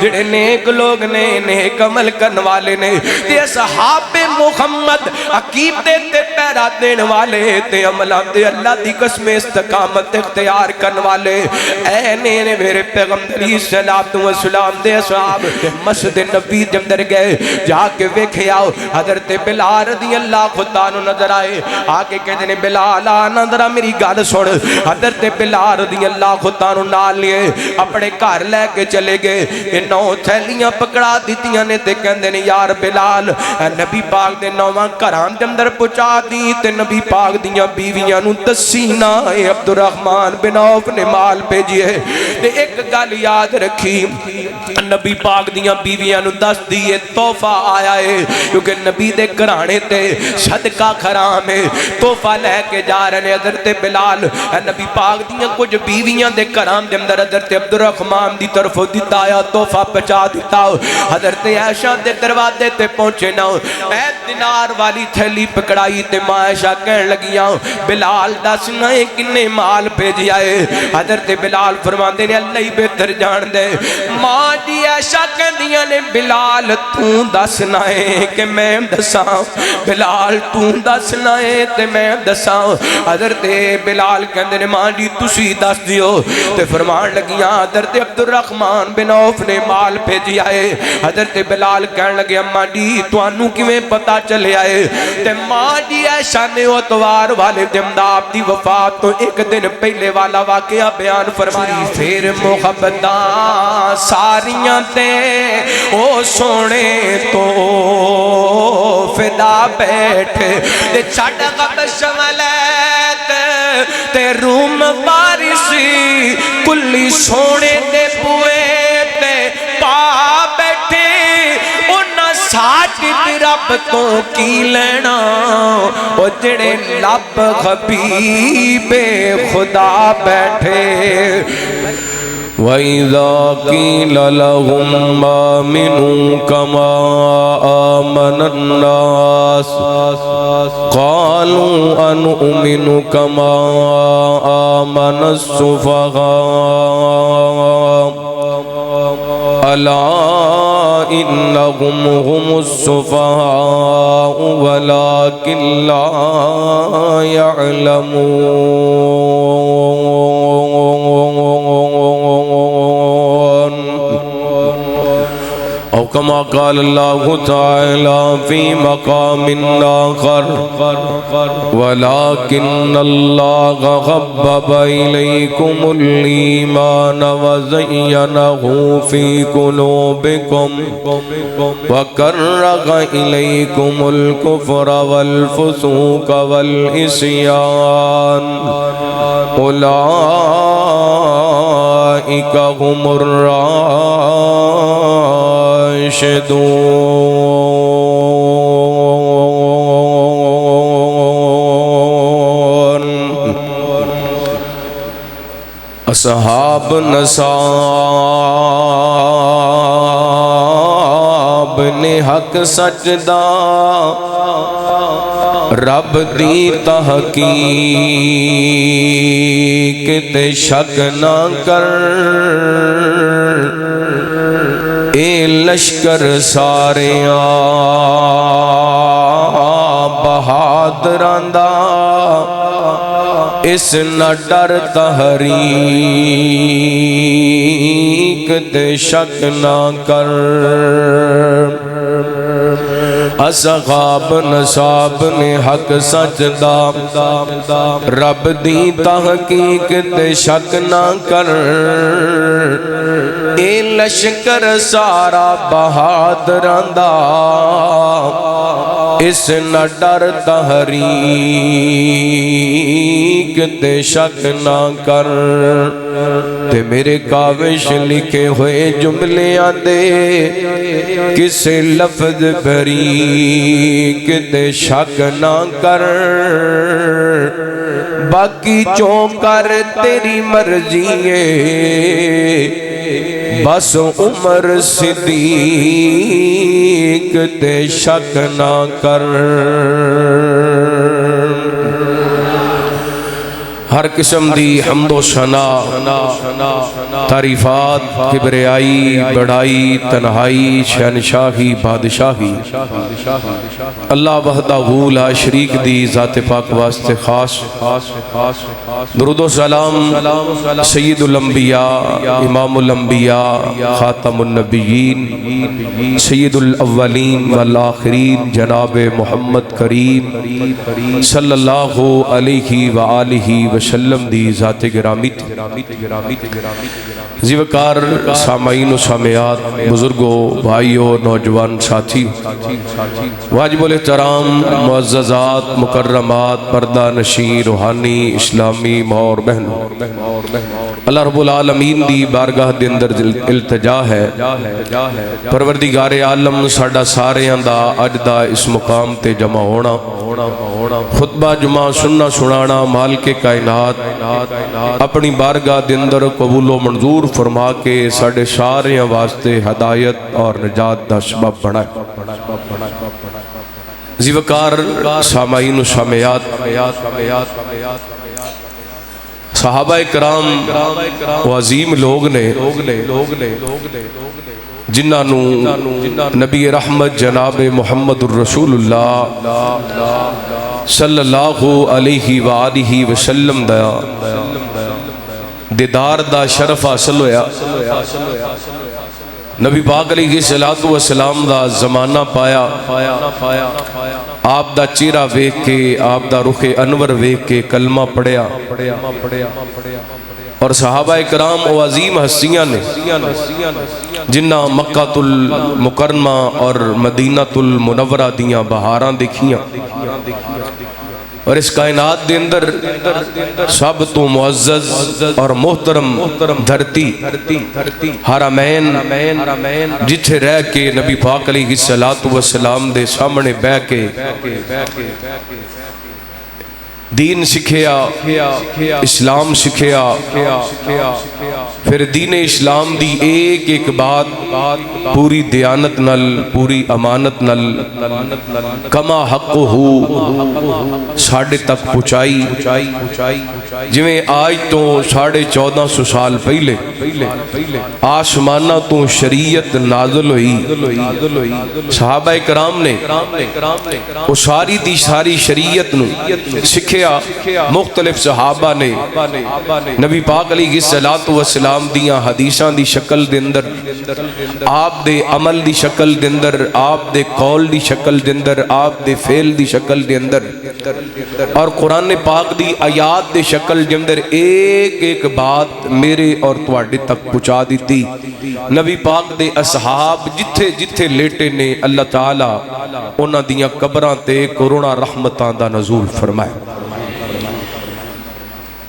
جڑے نیک لوگ نے نیک عمل کرن والے نے تے اصحاب محمد عقیدے تے پیرا دین والے تے عملہ دے اللہ دی قسم استقامت اختیار کرن والے اے نے میرے پیغمبر صلوات و سلام دے اصحاب مسجد نبی دے اندر گئے جا کے ویکھے آؤ حضرت بلال رضی اللہ خدا نو نظر آئے آکے کہتے ہیں بلال نظر میری گل سن حضرت بلال رضی اللہ خدا نو نال لیے اپنے گھر لے کے چلے گئے یہ 9 تھیلیاں پکڑا دیتیاں نے تے کہندے نے یار بلال نبی پاک دے 9 گھراں دے اندر پہنچا دی تے نبی پاک دیاں بیویاں نو دسی نہ عبد الرحمن بن عوف نے مال بھیجئے تے ایک گل یاد رکھی نبی پاک دیاں بیویاں نو دس دیئے تحفہ آیا ہے کیونکہ نبی دے گھرانے تے صدقہ حرام ہے تحفہ لے کے جا رہے حضرت بلال نبی پاک دیاں کچھ بیویاں دے گھراں دے اندر حضرت عبد الرحمن دی طرف دیتا آیا تحفہ پہنچا دیتا حضرت عائشہ دے دروازے تے پہنچے نہ اے دینار والی تھیلی پکڑائی تے ماں عائشہ کہنے لگیاں بلال دس نہ کنے مال بھیجیا ہے حضرت بلال فرماندے نے اللہ ہی بہتر جان دے ماں جی عائشہ کہندیاں نے بلال تو دس نہ کہ میں دساں بلال تو دس نہ تے میں دساں حضرت بلال کہندے نے ماں جی تسی دس دیو تے فرمان لگیاں حضرت عبد الرحمن بن عوف نے مال بھیجیا ہے حضرت بلال کہنے لگے اماں جی توانوں کیویں پتہ چلے آئے تے ماں جی عائشہ نے اتوار والے دن آپ دی وفات تو ایک دن پہلے والا واقعہ بیان فرمائی پھر محبتاں ساریاں تے او سونے تو فدا بیٹھے تے چھڑ غب شملت تے روم بارسی کلی سونے دے بوئے تے پا بیٹھے انہاں ساٹھ رب تو کی لینا او جڑے لب حبیب خدا بیٹھے وَإِذَا قِيلَ لَهُمْ آمِنُوا كَمَا آمَنَ النَّاسُ قَالُوا أَنُؤْمِنُ كَمَا آمَنَ السُّفَهَاءُ أَلَا إِنَّهُمْ هُمُ السُّفَهَاءُ وَلَكِنْ لَا يَعْلَمُونَ أو كما قال الله تعالى في مقام آخر ولكن الله حبب إليكم الإيمان وزينه في قلوبكم وكره إليكم الكفر والفسوق والعصيان أولئك هم الراشدون اصحاب نصاب نے حق سجدہ رب دی تحقیق تے شک نہ کر اے لشکر سارے بہادراں دا اس نہ ڈر تحریک تے شک نہ کر اصحاب نصاب نے حق سجدہ رب دی تحقیق تے شک نہ کر اے لشکر سارا بہادراں دا اس نہ ڈر تحریک تے شک نہ کر تے میرے کاوش لکھے ہوئے جملے آندے کسے لفظ بریک تے شک نہ کر باقی چونکر تیری مرضی ہے بس عمر صدیق تے شک نہ کر ہر قسم دی حمد و ثنا تعریفات کبریائی بڑائی تنہائی شہنشاہی بادشاہی اللہ وحدہ لا شریک دی ذات پاک واسطے خاص درود و سلام سید الانبیاء امام الانبیاء خاتم النبیین سید الاولین والآخرین جناب محمد کریم صلی اللہ علیہ وآلہ وسلم دی ذات گرامی زیوکار سامعین و سامعات بزرگوں بھائیوں نوجوان ساتھی واجب الاحترام معززات مکرمات پردہ نشین روحانی اسلامی ماں اور بہنوں اللہ رب العالمین دی بارگاہ دے اندر التجا ہے پروردگار عالم ساڈا سارے دا اج دا اس مقام تے جمع ہونا خطبہ جمعہ سننا سنانا مالک کائنات اپنی بارگاہ دے اندر قبول و منظور فرما کے ساڈے سارے واسطے ہدایت اور نجات دا سبب بنائے زیوکار سامعین و سامعات صحابہ کرام و عظیم لوگ نے جنہاں نو نبی رحمت جناب محمد الرسول اللہ صلی اللہ علیہ وآلہ وسلم دا دیدار دا شرف حاصل ہویا نبی پاک علیہ السلام دا زمانہ پایا آپ دا چہرہ ویکھ کے آپ دا رخ انور ویکھ کے کلمہ پڑھیا اور صحابہ کرام و عظیم ہستیاں نے جنہ مکہ المکرمہ اور مدینہ المنورہ دیاں بہاراں دیکھیاں اور اس کائنات دے اندر سب تو معزز اور محترم دھرتی حرمین جتھے رہ کے نبی پاک علیہ السلام دے سامنے بہ کے دین سکھیا اسلام سکھیا پھر دین اسلام دی ایک ایک بات پوری دیانت نل پوری امانت نل کما حق ہو ساڑھے تک پہنچائی جویں آج تو 1450 سال پہلے آسمانہ تو شریعت نازل ہوئی صحابہ کرام نے وہ ساری دی ساری شریعت نو سکھے مختلف صحابہ نے نبی پاک علیہ السلام دیاں حدیثاں دی شکل دے اندر آپ دے عمل دی شکل دے اندر آپ دے قول دی شکل دے اندر آپ دے فعل دی شکل دے اندر اور قرآن پاک دی آیات دے شکل دے اندر ایک ایک بات میرے اور تواڈے تک پہنچا دیتی نبی پاک دے اصحاب جتھے جتھے لیٹے نے اللہ تعالی انہاں دیاں قبراں تے کروڑاں رحمتاں دا نزول فرمائے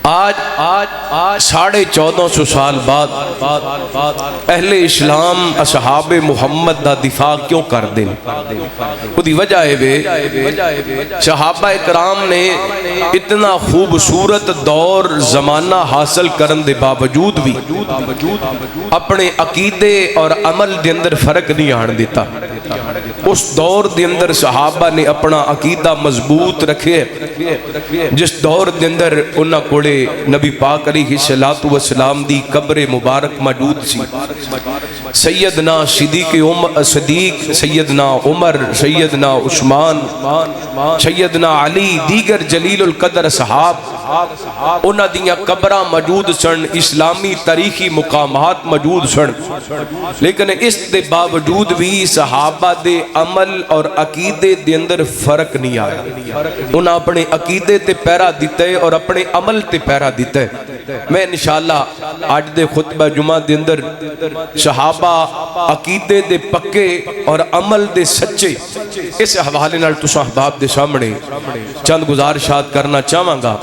آج 1450 سال بعد اہل اسلام اصحاب محمد دا دفاع کیوں کر دیں وہ دی وجہ ہے صحابہ کرام نے اتنا خوبصورت دور زمانہ حاصل کرن دے باوجود بھی اپنے عقیدے اور عمل دے اندر فرق نہیں آن دیتا اس دور دے اندر صحابہ نے اپنا عقیدہ مضبوط رکھے جس دور دے اندر انہاں کوڑے نبی پاک علیہ السلام دی قبر مبارک موجود سی سیدنا صدیق سیدنا عمر سیدنا عثمان سیدنا علی دیگر جلیل القدر صحاب انہاں دیاں قبراں موجود سن اسلامی تاریخی مقامات موجود سن لیکن اس دے باوجود بھی صحابہ دے عمل اور عقیدے دے اندر فرق نہیں آیا انہاں اپنے عقیدے تے پیرا دیتے اور اپنے عمل تے پیرا دیتے میں انشاءاللہ آج دے خطبہ جمعہ دے اندر صحابہ عقیدے دے پکے اور عمل دے سچے اس حوالے نال تساں احباب دے سامنے چند گزارشات کرنا چاہواں گا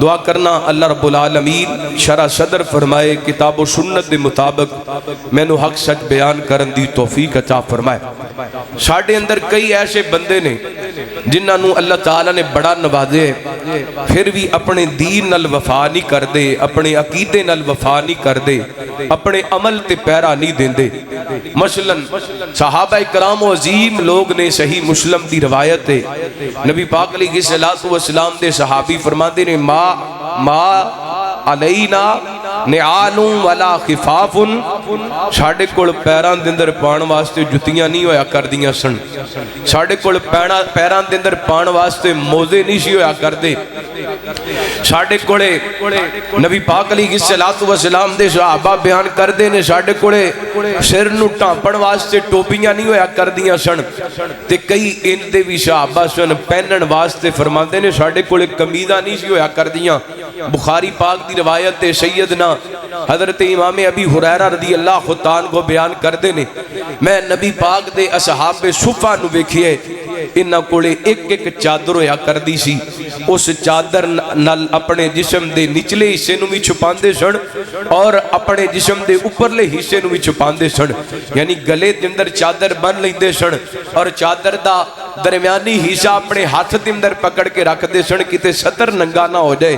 دعا کرنا اللہ رب العالمین شرح صدر فرمائے کتاب و سنت دے مطابق میں نو حق سچ بیان کرن دی توفیق عطا فرمائے ساڑھے اندر کئی ایسے بندے نے جنہاں نو اللہ تعالیٰ نے بڑا نوازے پھر بھی اپنے دین نال وفا نہیں کر دے اپنے عقیدے نال وفا نہیں کر دے اپنے عمل تے پیرا نہیں دیں دے مثلاً صحابہ کرام و عظیم لوگ نے صحیح مسلم دی روایت ہے نبی پاک علیہ السلام دے صحابی فرما دے نے ما ما علینا نعالوں ولا خفافن ساڑھے کول پیران دندر پان واسطے جتیاں نہیں ہویا کر دیاں سن ساڑھے کول پیران دندر پان واسطے موزے نہیں سی ہویا کر دے ساڑھے کولے نبی پاک علیہ السلام دے صحابہ بیان کر دے نے ساڑھے کولے سر نو ٹانپن واسطے ٹوپیاں نہیں ہویا کر دیاں سن تے کئی ان دے بھی صحابہ سن پہنن واسطے فرماندے نے ساڑھے کولے کمیدہ نہیں سی ہویا کر دیاں بخاری پاک دی روایت سیدنا حضرت امام ابی ہریرہ رضی اللہ خود عنہ کو بیان کر دینے میں نبی پاک دے اصحاب صفہ نو بیکھئے انہاں کولے ایک ایک چادر ہویا کر دی سی اس چادر نال اپنے جسم دے نچلے حصے نو بھی چھپاندے سن اور اپنے جسم دے اوپرلے حصے نو بھی چھپاندے سن یعنی گلے دے اندر چادر بن لیندے سن اور چادر دا درمیانی حصہ اپنے ہاتھ دے اندر پکڑ کے رکھ دے سن کتے ستر ننگا نہ ہو جائے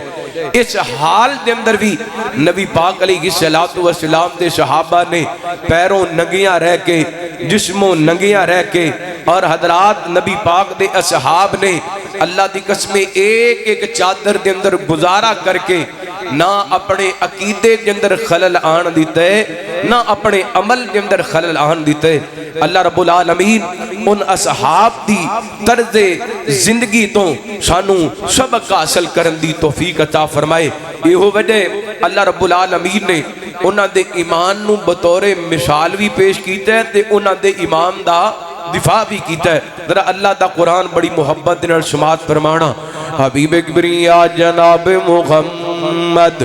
اس حال دے اندر بھی نبی پاک علیہ السلام دے صحابہ نے پیروں ننگیاں رہ کے جسموں ننگیاں رہ کے اور حضرات نبی پاک دے اصحاب نے اللہ دی قسمیں ایک ایک چادر دے اندر گزارا کر کے نہ اپنے عقیدے دے اندر خلل آن دیتے نہ اپنے عمل دے اندر خلل آن دیتے اللہ رب العالمین ان اصحاب دی طرز زندگی تو سانو سبق حاصل کرن دی توفیق عطا فرمائے یہ ہو وجہ اللہ رب العالمین نے انہاں دے ایمان نو بطور مثال بھی پیش کیتا ہے تے انہاں دے ایمان دا دفاع بھی کیتا ہے ذرا اللہ دا قرآن بڑی محبت دے سماعت فرمانا حبیب کبریا جناب محمد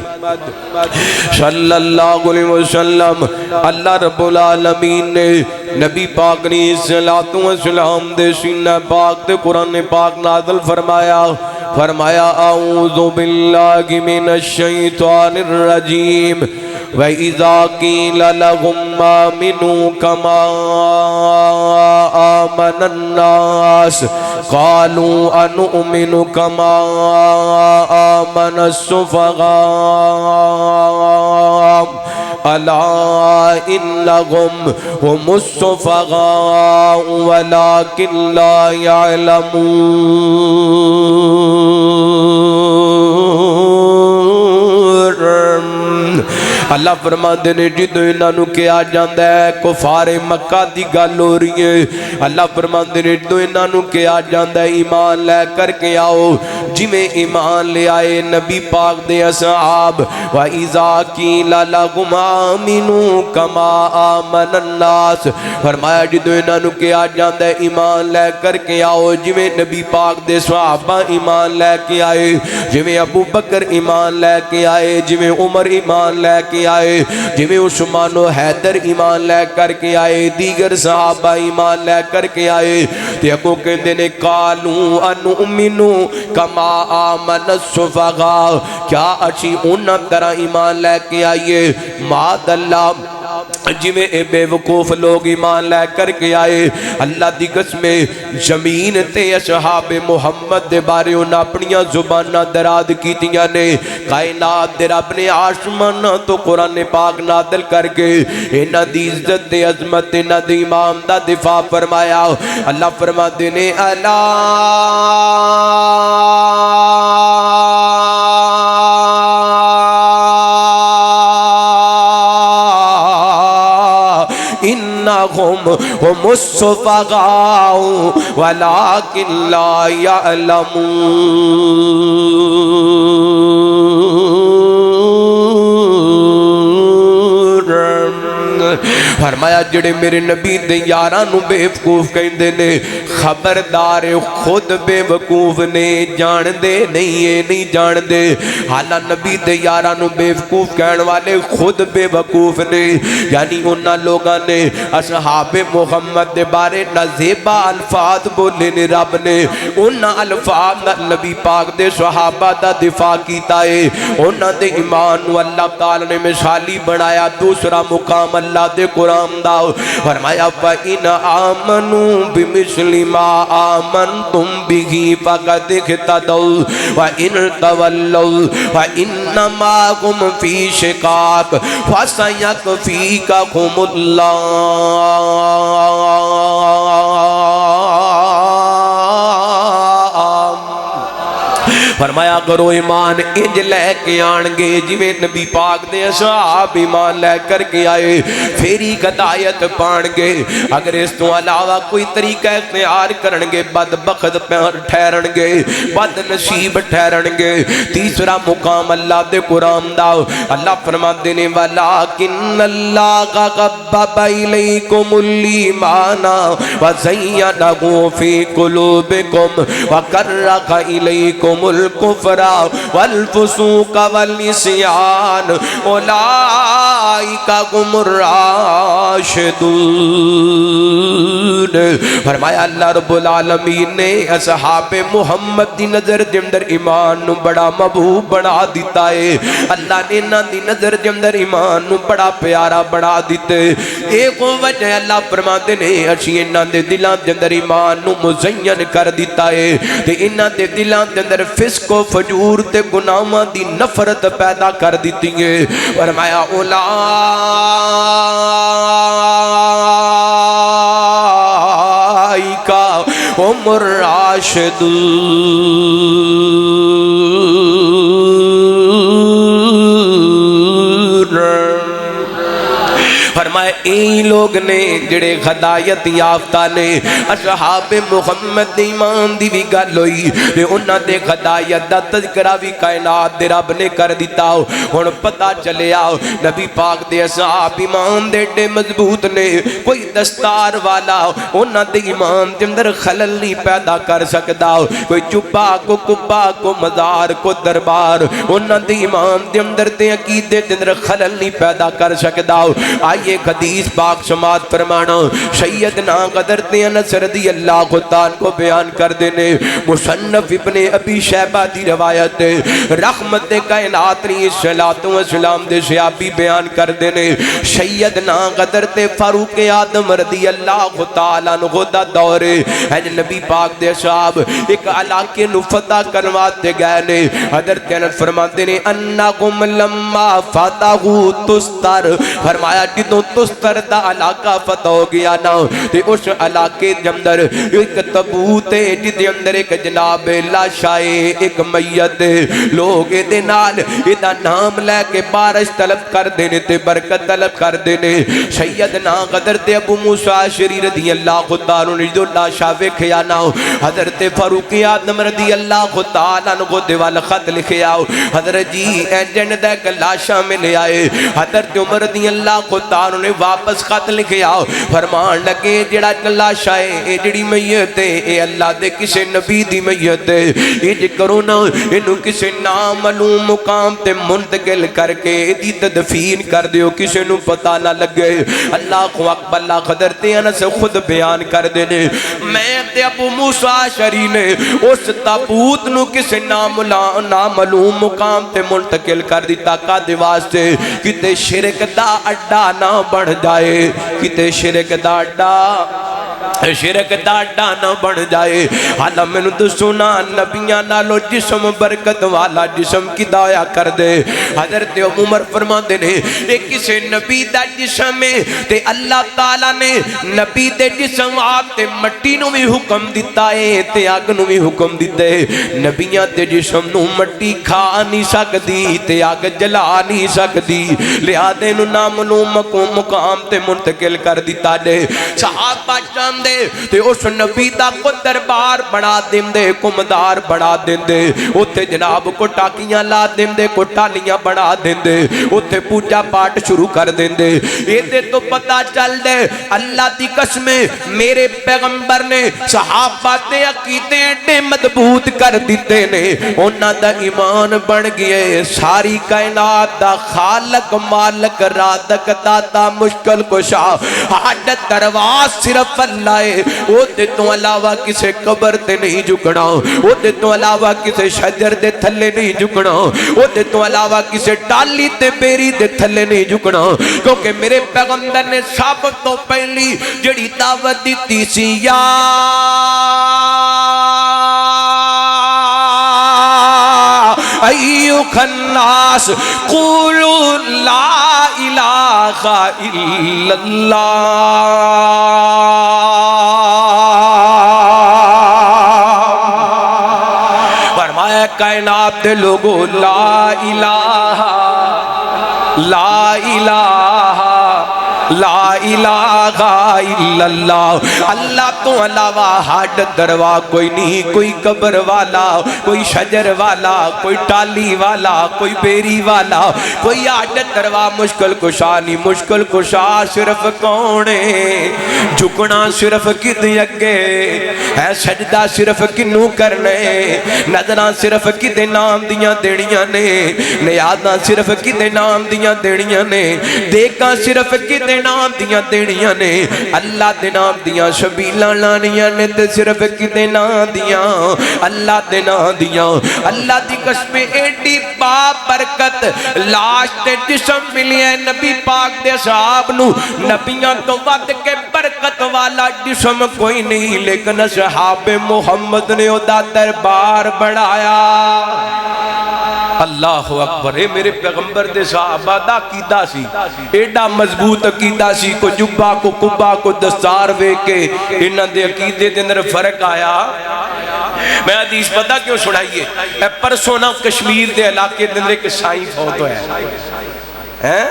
صلی اللہ علیہ وسلم اللہ رب العالمین نے نبی پاک نے صلاۃ و سلام دے سینہ پاک دے قرآن پاک نازل فرمایا اعوذ باللہ من الشیطان الرجیم وَإِذَا قِيلَ لَهُمْ آمِنُوا كَمَا آمَنَ النَّاسُ قَالُوا أَنُؤْمِنُ كَمَا آمَنَ السُّفَهَاءُ أَلَا إِنَّهُمْ هُمُ السُّفَهَاءُ وَلَكِنْ لَا يَعْلَمُونَ اللہ فرماندے نے جدو انہوں کیا جاندہ ہے کفار مکہ دی گل ہو رہی ہے اللہ فرماندے نے جدو انہوں کیا جاندہ ہے ایمان لے کر کے آؤ جی میں ایمان لے آئے نبی پاک دے اصحاب وَإِذَا قِيلَ لَهُمْ آمِنُوا كَمَا آمَنَ النَّاسُ فرمایا جدو انہوں کیا جاندہ ہے ایمان لے کر کے آؤ جی میں نبی پاک دے صحابہ ایمان لے کے آئے جی میں ابو بکر ایمان لے کے آئے جی میں عمر ایمان لے کے آئے جی میں عثمان و حیدر ایمان لے کر کے آئے دیگر صحابہ ایمان لے کر کے آئے تے اکو کہندے نے قالوا انؤمنو کما آمن السفہاء کیا اچھی انہاں طرح ایمان لے کے آئیے ماد اللہ جی میں بے وقوف لوگ ایمان لے کر کے آئے اللہ دی قسمیں زمین تے اصحاب محمد دے بارے انہاں اپنیاں زبانہ دراد کیتیاں نے کائنات دے رب نے آسمان تو قرآن پاک نادل کر کے انہاں دی عزت دے عظمت انہاں دی امام دا دفاع فرمایا اللہ فرما دینے اللہ انہم ہم السفہاء ولکن لا یعلمون فرمایا جڑے میرے نبی دے یارانو بے وقوف کہندے نے خبردار خود بے وقوف نے جان دے نہیں جان دے حالا نبی دے یارانو بے وقوف کہن والے خود بے وقوف نے یعنی انہاں لوگاں نے اصحاب محمد دے بارے نزیبہ الفاظ بولے نے رب نے انہاں الفاظ نبی پاک دے صحابہ دا دفاع کیتا ہے انہاں دے ایمان و اللہ تعالی نے مثالی بنایا دوسرا مقام اللہ دے قرآن داؤ فرمایا فَإِنْ آمَنُوا بِمِثْلِ مَا آمَنْتُمْ بِهِ فَقَدْ اهْتَدَوْا وَإِنْ تَوَلَّوْا فَإِنَّمَا هُمْ فِي شِقَاقٍ فَسَيَكْفِيكَهُمُ اللَّهُ فرمایا کرو ایمان انج لے کے آن گے جویں نبی پاک دے اصحاب ایمان لے کر کے آئے پھری ہدایت پان گے اگر اس تو علاوہ کوئی طریقہ اختیار کرن گے بدبخت ٹھہرن گے بد نصیب ٹھہرن گے تیسرا مقام اللہ دے قرآن دا اللہ فرماتے ہیں وَلَٰكِنَّ اللَّهَ حَبَّبَ إِلَيْكُمُ الْإِيمَانَ وَزَيَّنَهُ فِي قُلُوبِكُمْ وَكَرَّهَ إِلَيْكُمُ الْكُفْرَ وَالْفُسُوقَ وَالْعِصْيَانَ أُولَٰئِكَ هُمُ الرَّاشِدُونَ فرمایا اللہ رب العالمین نے اصحاب محمد دی نظر دے اندر ایمان نو بڑا محبوب بنا دیتا ہے اللہ نے انہاں دی نظر دے اندر ایمان نو بڑا پیارا بنا دیتے ایک وجہ اللہ فرماتے نے اسی انہاں دے دلاں دے اندر ایمان نو مزین کر دیتا ہے تے انہاں دے دلاں دے اندر فسق و فجور تے گناہاں دی نفرت پیدا کر دیتی ہے فرمایا اولئک هم الراشدون فرمائے این لوگ نے جڑے ہدایت یافتہ نے اصحاب محمد ایمان دی بھی گل ہوئی تے انہاں دے ہدایت دا تذکرہ بھی کائنات دے رب نے کر دیتا ہن پتہ چلیا نبی پاک دے اصحاب ایمان دے ڈے مضبوط نے کوئی دستار والا انہاں دے ایمان دے اندر خلل نہیں پیدا کر سکدا کوئی چپا کو کبا کو مزار کو دربار انہاں دے ایمان دے اندر تے عقیدے دے اندر خلل نہیں پیدا کر سکدا آئیے حدیث پاک سماعت فرمانا سیدنا قدرت انس رضی اللہ تعالیٰ کو بیان کر دینے مصنف ابن ابی شیبہ دی روایت رحمت کائنات علیہ السلام دے صحابی بیان کر دینے سیدنا قدرت فاروق اعظم رضی اللہ تعالیٰ عنہ دا دور ہے نبی پاک دے صحاب ایک علاقے نو فتح کرواتے گئے نے حضرت انس فرماتے نے انکم لما فتحو تستر فرمایا جدوں تستر دا علاقہ فتح ہو گیا نا تے اس علاقے دے اندر ایک تابوت ہے جدے اندر ایک جناب لاشائے ایک میت لوگ دے نال ایدا نام لے کے بارش طلب کر دینے تے برکت طلب کر دینے سیدنا حضرت ابو موسیٰ شری رضی اللہ تعالیٰ نے جو لاشا ویکھیا نا حضرت فاروق اعظم رضی اللہ تعالیٰ عنہ دے وال خط لکھیا حضرت جی اینجن دے ایک لاشا ملے آئے حضرت عمر رضی اللہ تعالیٰ نے واپس خط لکھیا فرمان لگے جڑا لاشا ہے اے جڑی میت ہے اے اللہ دے کسے نبی دی میت ہے اے جے کرو نا انہوں کسے نامعلوم مقام تے منتقل کر کے دی تدفین کر دیو کسے نو پتہ نہ لگے اللہ کو اکبر اللہ حضرت انس خود بیان کر دینے میں تے ابو موسیٰ شری نے اس تابوت نو کسے نامعلوم مقام تے منتقل کر دیتا کا دیواستے کتے شرک دا اڈا نہ بڑھ جائے کتے شرک دا اڈا نہ بڑھ جائے حالا میں تو سنا نبیاں نالو جسم برکت والا جسم کی دایا کر دے حضرت عمر فرما دینے ایک کسے نبی دا جسم ہے تے اللہ تعالیٰ نے نبی دے جسم آتے مٹی نو بھی حکم دیتا ہے تے آگ نو بھی حکم دیتے نبیاں دے جسم نو مٹی کھا نہیں سکتی تے آگ جلا نہیں سکتی لہذا نو نامعلوم مقام تے منتقل کر دیتا دے صحابہ جان دے تے اس نبی دا کو دربار بڑا دن دے کمدار بڑا دن دے اتھے جناب کو ٹاکیاں لا دن دے کو ٹالیاں بڑا دن دے اتھے پوجا پاٹ شروع کر دن دے یہ دے تو پتا چل دے اللہ دی قسمیں میرے پیغمبر نے صحابہ تے عقیدے ڈے مضبوط کر دیتے نے انہاں دا ایمان بن گئے ساری کائنات دا خالق مالک رازق داتا مشکل کشا حاجت درواز صرف اللہ ہے وہ دے تو علاوہ کسے قبر تے نہیں جھکنا وہ دے تو علاوہ کسے شجر دے تھلے نہیں جھکنا وہ دے تو علاوہ کسے ٹالی تے بیری دے تھلے نہیں جھکنا کیونکہ میرے پیغمبر نے سب تو پہلی جڑی دعوت دیتی سی یا ایوہ الناس قولوا لا الہ الا اللہ فرمایا کائنات کائنات دے لوگو لا الہ لا الہ لا الہ الا اللہ، اللہ تو علاوہ حد دروا کوئی نہیں، کوئی قبر والا، کوئی شجر والا، کوئی ٹالی والا، کوئی بیری والا، کوئی حد دروا مشکل کشا نہیں۔ مشکل کشا صرف کون ہے؟ جھکنا صرف کدے اگے ہے، سجدہ صرف کنوں کرنے، نظراں صرف کدے نام دیاں دینیاں نے، نیازاں صرف کدے نام دیاں دینیاں نے، دیکھاں صرف کدے نام دیاں دینیاں نے، اللہ دے نام دیاں شبیلاں لانیاں نے تے صرف کدے نام دیاں اللہ دے نام دیاں۔ اللہ دی قسم ایڈی با برکت لاش تے جسم ملی ہے نبی پاک دے صحاب نو، نبیاں تو ود کے برکت والا جسم کوئی نہیں، لیکن صحاب محمد نے ادا دربار بڑھایا۔ اللہ اکبر، اے میرے پیغمبر دے صحابہ دا عقیدہ سی، ایڈا مضبوط عقیدہ سی، کو جبہ کو کبہ کو دستار وے کے انہاں دے عقیدے دے اندر فرق آیا۔ میں حدیث پتہ کیوں سنائیے، اے پرسونا کشمیر دے علاقے دے اندر ایک سائیں فوت ہویا ہے،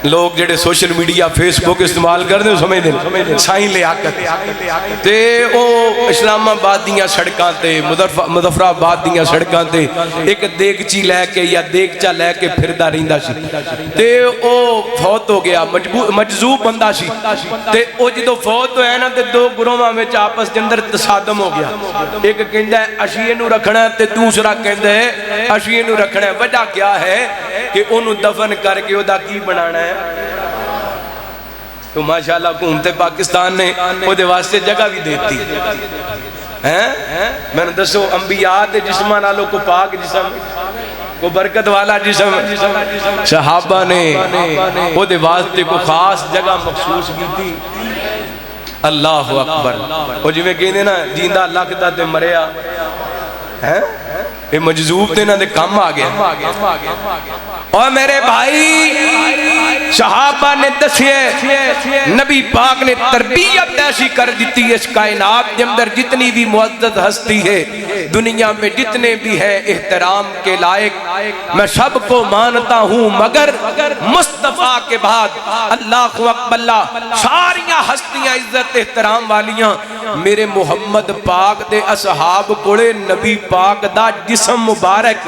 لوگ جڑے سوشل میڈیا فیس بک استعمال کر دے سمجھ دے سائیں لے آکت تے او اسلام آباد دیاں سڑکاں تے مظفر آباد دیاں سڑکاں تے ایک دیگچی لے کے یا دیگچا لے کے پھردا رہندا سی تے او فوت ہو گیا، مجذوب بندہ سی تے او جدو فوت ہویا نا تے دو گروہاں وچ آپس دے اندر تصادم ہو گیا، ایک کہندا ہے اشیے نو رکھنا ہے تے دوسرا کہندا ہے اشیے نو رکھنا ہے۔ وجہ کیا ہے کہ انہوں دفن کر کے دا کی بنانا ہے؟ تو ماشاءاللہ حکومت پاکستان نے وہ دے واسطے جگہ بھی دیتی ہے۔ میں نے دسو انبیاء دے جسمہ نالوں کو پاک جسم، کو برکت والا جسم، صحابہ نے وہ دے واسطے کو خاص جگہ مخصوص کی تھی۔ اللہ اکبر، وہ جو میں کہنے نا جیندہ لکھتا تے مریا، یہ مجذوب دینا دے کم آگیا۔ اور میرے بھائی صحابہ نے دسیے نبی پاک نے تربیت ایسی کر دیتی ہے، اس کائنات کے اندر جتنی بھی معزز ہستی ہے دنیا میں جتنے بھی ہیں احترام کے لائق، میں سب کو مانتا ہوں مگر مصطفیٰ کے بعد اللہ اکبر اللہ ساریاں ہستیاں عزت احترام والیاں میرے محمد پاک دے اصحاب کوڑے نبی پاک دا جسم مبارک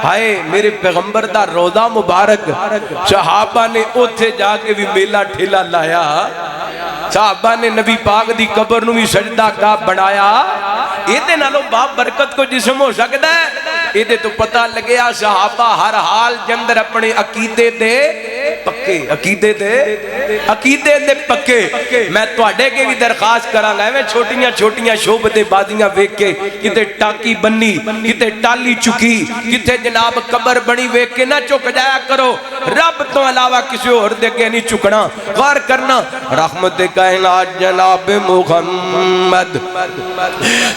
ہائے میرے پیغمبر دا روضہ مبارک، صحابہ نے اوتھے جا کے بھی میلہ ٹھیلا لایا، صحابہ نے نبی پاک دی قبر نو بھی سجدہ کا بڑھایا۔ یہ دے نالو باپ برکت کو جسم ہو سکتا ہے؟ یہ دے تو پتہ لگیا صحابہ ہر حال جندر اپنے عقیدے دے پکے، عقیدے دے پکے۔ میں تو اڈے کے بھی درخواست کرا گا میں چھوٹیاں چھوٹیاں شعبتے بازیاں ویک کے کتے ٹاکی بنی، کتے ٹالی چکی، کتے جناب قبر بنی ویک کے نہ چک جایا کرو، رب تو علاوہ کسی اور دے کے نہیں چکنا، غور کرنا۔ رحمت کائنات جناب محمد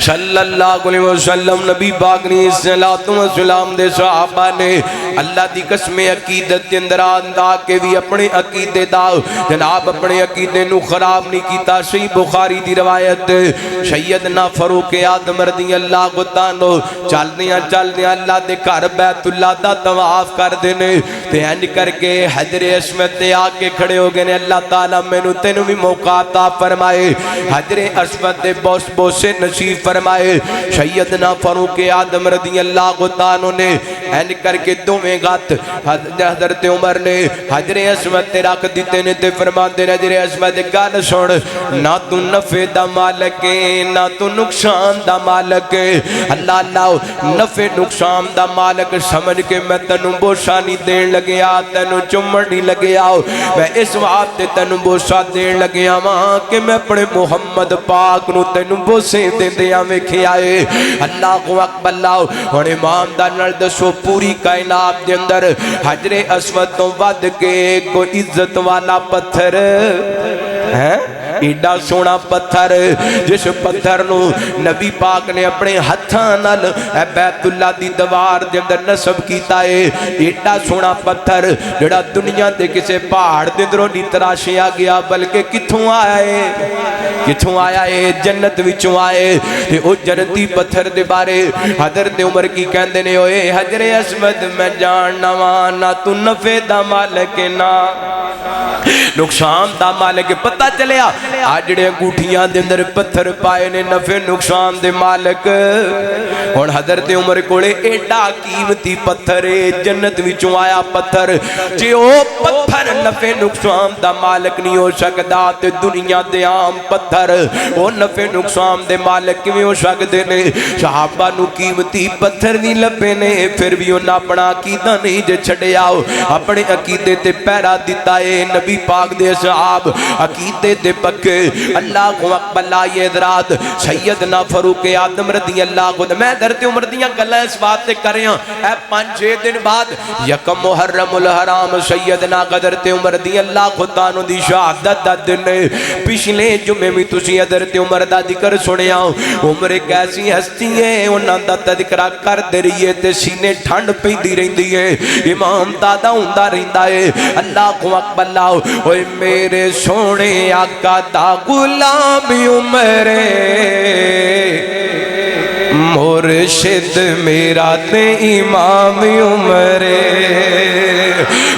صلی اللہ علیہ وسلم نبی پاک نے صلاۃ و سلام دے صحابہ نے اللہ دی قسم عقیدت کے اندر آندہ کے بھی اپنے عقیدے دا جناب اپنے عقیدے نو خراب نہیں کیتا۔ صحیح بخاری دی روایت سیدنا فاروق اعظم رضی اللہ عنہ چل دیاں اللہ دے گھر بیت اللہ دا طواف کر دینے تے انج کر کے حجر اسود تے آ کے کھڑے ہو گئے، اللہ تعالیٰ مینوں تینوں بھی موقع عطا فرمائے، حجر اسود دے بوس سے نصیب فرمائے۔ سیدنا فاروق اعظم رضی اللہ عنہ نے انج کر کے دوویں گات حضرت عمر نے حجر اسود تے رکھ دیتے نے تے فرماندے حجر اسود گل سن، نہ تو نفع دا مالک ہے نہ تو نقصان دا مالک ہے، اللہ اللہ نفع نقصان دا مالک سمجھ کے میں تینوں بوسا نہیں دین لگیا، تینوں چمڑ نہیں لگیا، میں اس واسطے تینوں بوسا دین لگیا وہاں کہ میں اپنے محمد پاک نو تینوں بوسے دیندیاں ویکھے آئے۔ اللہ اکبر اللہ اور امام دا نال دسو پوری کائنات دے اندر حجر اسود تو ود کے کوئی عزت والا پتھر ہے؟ ایڈا سونا پتھر جس پتھر نو نبی پاک نے اپنے ہتھاں نال بیت اللہ دی دیوار دے اندر نصب کیتا ہے، ایڈا سونا پتھر جڑا دنیا دے کسے پہاڑ دے اندروں نہیں تراشیا گیا بلکہ کتھوں آیا ہے؟ کتھوں آیا ہے جنت وچوں آئے تے او جنتی پتھر دے بارے حضرت عمر کی کہندے نے اوئے حجر اسود میں جاننا وانا تو نفع دا مالک نا نقصان دا مالک پتہ چلیا آجڑے انگوٹھیاں دے اندر پتھر پائے نے نفع نقصان دے مالک اور حضرت عمر کوڑے ایڈا قیمتی پتھر جنت وچوں آیا پتھر جے او پتھر نفع نقصان دا مالک نہیں ہو سکدا تے دنیا دے عام پتھر او نفع نقصان دے مالک کیویں ہو سکدے نے صحابہ نو قیمتی پتھر نہیں لبے نے پھر بھی انہاں اپنا عقیدہ نہیں جے چھڈیا اپنے عقیدے تے پیرا دتا ہے نبی پاک دے صحاب عقیدے تے پکے اللہ اکبر آئیے حضرات سیدنا فاروق اعظم رضی اللہ عنہ میں حضرت عمر دیاں گلاں اس بات تے کر رہا اے 5-6 دن بعد یکم محرم الحرام سیدنا حضرت عمر رضی اللہ عنہ دی شہادت دا دن پچھلے جمعے میں تسی حضرت عمر دا ذکر سنیا عمر ایک ایسی ہستی ہے انہاں دا تذکرہ کر دے رہی ہے تے سینے ٹھنڈ پیندی رہندی ہے امام دادا ہوندا رہندا ہے اللہ اکبر اللہ اوے میرے سونے آقا دا غلام عمر مرشد میرا تے امام عمر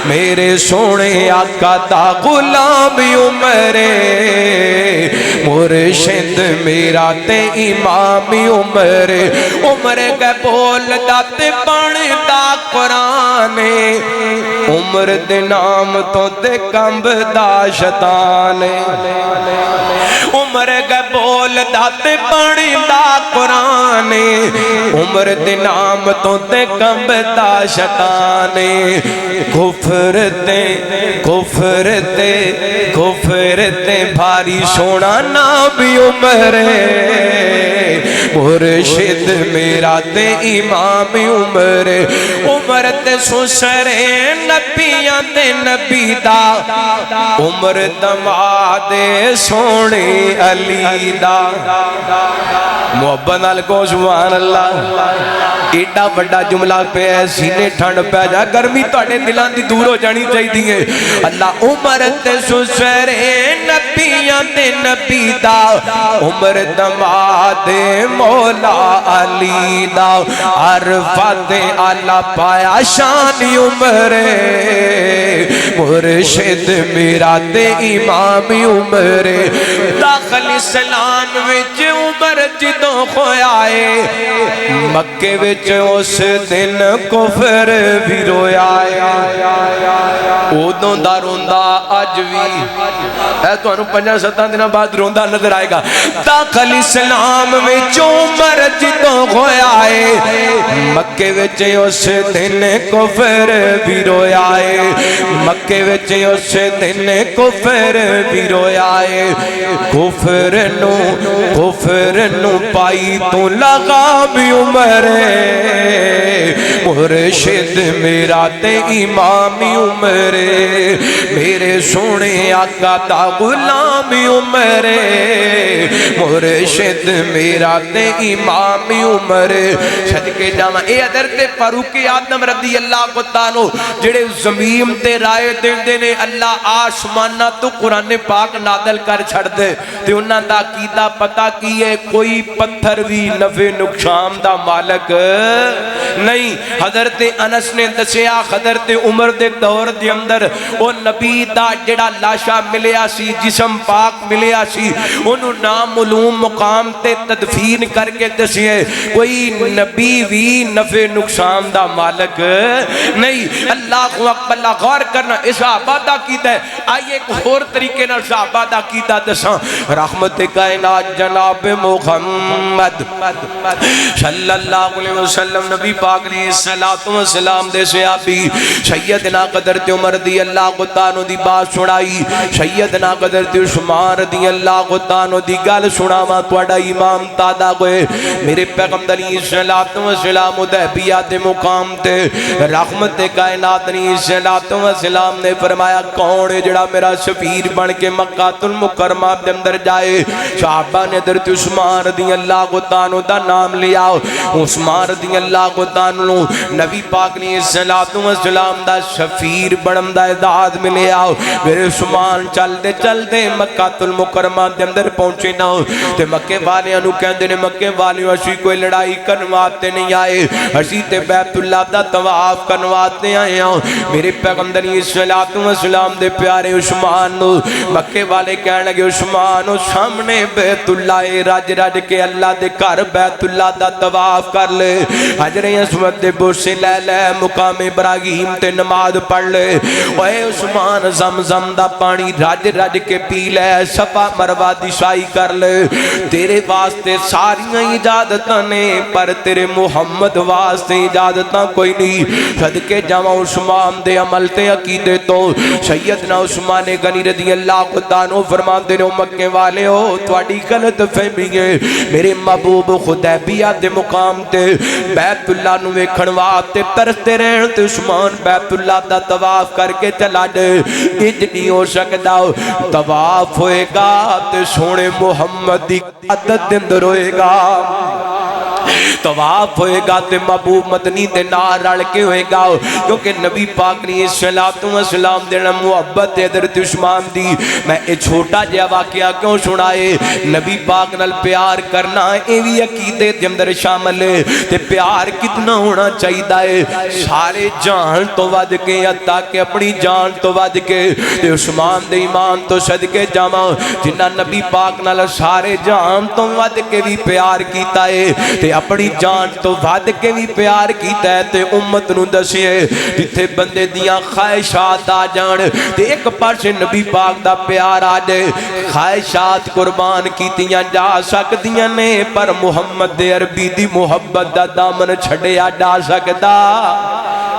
میرے سونے آقا دا غلام عمر مرشد میرا تے امام عمر عمر کے بول دا تے پڑھ دا قرآن عمر دے نام تو تے کمب دا شیطان عمر کے بول دا تے پڑھ دا قرآن عمر دے نام تو تے کمب دا شیطان کفر تے بھاری سونا نام عمر مرشد میرا تے امام عمر عمر تے سسر نبیاں تے نبی دا عمر دماد سونے علی دا محبت نال کو سبحان اللہ ایڈا بڑا جملہ پہ ہے سینے ٹھنڈ پہ جا گرمی توڑے دلان دی دور ہو جانی چاہی دیئے اللہ عمر تے سسر نبیاں تے نبی دا عمر دماد مولا علی دا عرفت آلہ پایا شان عمر مرشد میرا تے امام عمر داخل اسلام وچ عمر جدوں کھویا مکے وچ اس دن کفر بھی رویا اودوں دا روندا اج وی اے تانوں 5-7 دن بعد روندا نظر آئے گا داخل اسلام وچ عمر جدوں کھویا مکے وچ اس دن کفر بھی رویا مکے وچ اس دن کفر بھی رویا کفر نو پائی تو لگام عمر مرشد میرا تے امام عمر میرے سونے آقا دا غلام عمر مرشد میرا تے امام عمر صدقے جاواں اے حضرت فاروق اعظم رضی اللہ عنہ جڑے زمین تے رائے دیندے نے اللہ آسماناں تو قرآن پاک نازل کر چھڑ دے تے انہاں دا عقیدہ پتہ کی ہے کوئی پتھر بھی نفع نقصان دا مالک نہیں حضرت انس نے دسیا حضرت عمر دے دور دے اندر او نبی دا جڑا لاشا ملیا سی جسم پاک ملیا سی انہوں نامعلوم مقام تے تدفین کر کے دسیے کوئی نبی بھی نفع نقصان دا مالک نہیں اللہ اکبر غور کرنا اس صحابہ دا کیتا ہے آئیے ایک اور طریقے نال صحابہ دا کیتا دساں رحمت کائنات جناب محمد صلی اللہ علیہ وسلم نبی پاک نے صلاۃ و سلام دے صحابی سیدنا حضرت عمر رضی اللہ عنہ دی بات سنائی سیدنا حضرت عثمان رضی اللہ عنہ دی گل سنائی سناواں تہاڈا امام تادا ہوئے میرے پیغمبر علیہ الصلوۃ والسلام حدیبیہ دے مقام تے رحمت کائنات علیہ الصلوۃ والسلام نے فرمایا کون ہے جڑا میرا سفیر بن کے مکہ المکرمہ دے اندر جائے صحابہ نے حضرت عثمان رضی اللہ عنہ دا نام لیا عثمان رضی اللہ عنہ نبی پاک علیہ الصلوۃ والسلام دا سفیر بنن دا اعزاز ملیا میرے عثمان چلتے چلتے مکہ المکرمہ دے اندر پہنچے نا تے مکے والیاں نو کہندے نے مکے والیوں اسی کوئی لڑائی کرن واسطے نہیں آئے اسی تے بیت اللہ دا طواف کرن واسطے آئے ہاں میرے پیغمبر علیہ الصلوۃ والسلام دے پیارے عثمان نو مکے والے کہن لگے عثمان سامنے بیت اللہ رج رج کے اللہ دے گھر بیت اللہ دا طواف کر لے حجر اسود دے بوسے لے لے مقام ابراہیم تے نماز پڑھ لے اوے عثمان زمزم دا پانی رج رج کے پی لے صفا مروہ دی سعی کر لے تیرے واسطے ساریاں اجازتاں نے پر تیرے محمد واسطے اجازتاں کوئی نہیں صدقے جاواں عثمان دے عمل تے عقیدے تو سیدنا عثمان غنی رضی اللہ عنہ فرماندے نے مکے والے ہو تواڈی غلط فہمی ہے میرے محبوب حدیبیہ دے مقام تے بیت اللہ نو ویکھن واسطے ترستے رہن تے عثمان بیت اللہ دا طواف کر کے چلا جائے انج نہیں ہو سکدا طواف ہوئے گا تے سونے محمد دی عادت دے اندر ہوئے گا طواف ہوئے گا تے محبوب مدنی دے نال رل کے ہوئے گا کیونکہ نبی پاک علیہ الصلوۃ والسلام دے محبت دے حضرت عثمان دی میں اے چھوٹا جہا واقعہ کیوں سنائے نبی پاک نال پیار کرنا اے وی عقیدے دے اندر شامل ہے تے پیار کتنا ہونا چاہیے سارے جان تو ود کے حتیٰ کہ اپنی جان تو ود کے تے عثمان دے ایمان تو صدقے جاواں جنہاں نبی پاک نال سارے جان تو ود کے بھی پیار کیتا ہے تے اپنی جان تو ود کے بھی پیار کیتا ہے تے امت نو دسیے جتھے بندے دیاں خواہشات آ جان تے ایک پاسے نبی پاک دا پیار آ جائے خواہشات قربان کیتیاں جا سکدیاں نے پر محمد عربی دی محبت دا دامن چھڑیا جا سکدا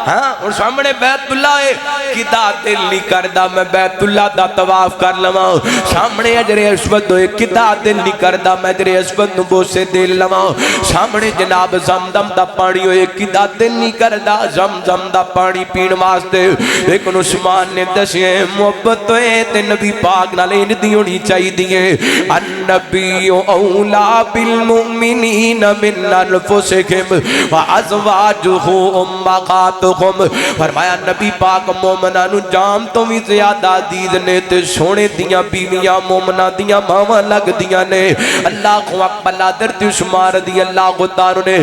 ہاں اور سامنے بیت اللہ ہے کدا دل نہیں کردا میں بیت اللہ دا طواف کر لواں سامنے حجر اسود ہوئے کدا دل نہیں کردا میں حجر اسود نو بوسے دے لواں سامنے جناب زمزم دا پانی ہوئے کدا دل نہیں کردا زمزم دا پانی پین واسطے لیکن عثمان نے دسے محبت ہوئے تے نبی پاک نال اندی ہونی چاہیے النبی اولا بالمؤمنین من انفسہم وازواجہ امہاتہم فرمایا نبی پاک مومناں نو جان تو بھی زیادہ دید نے تے سونے دیاں بیویاں مومناں دیاں ماواں لگ دیاں نے اللہ اکبر حضرت عثمان رضی اللہ عنہ نے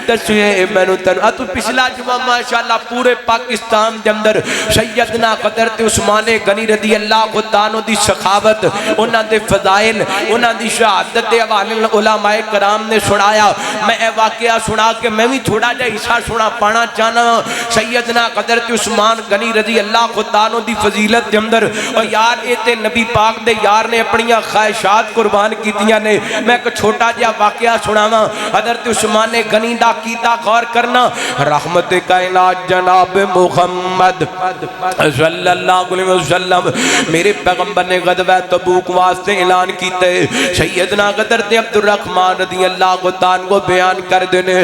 دسے مینوں تن تو پچھلا جمعہ ماشاءاللہ پورے پاکستان دے اندر سیدنا حضرت عثمان غنی رضی اللہ عنہ دی سخاوت انہاں دے فضائل انہاں دی شہادت دے حوالے علماء کرام نے سنایا میں اے واقعہ سنا کے میں بھی تھوڑا جا حصہ سنا پانا چاہنا سیدنا حضرت عثمان غنی رضی اللہ عنہ دی فضیلت دے اندر اور یار اے تے نبی پاک دے یار نے اپنی خواہشات قربان کیتیاں نے میں ایک چھوٹا جہا واقعہ سناواں حضرت عثمان غنی دا کیتا غور کرنا رحمت کائنات جناب محمد صلی اللہ علیہ وسلم میرے پیغمبر نے غزوہ تبوک واسطے اعلان کیتے سیدنا حضرت عبد الرحمن رضی اللہ عنہ کو بیان کر دینے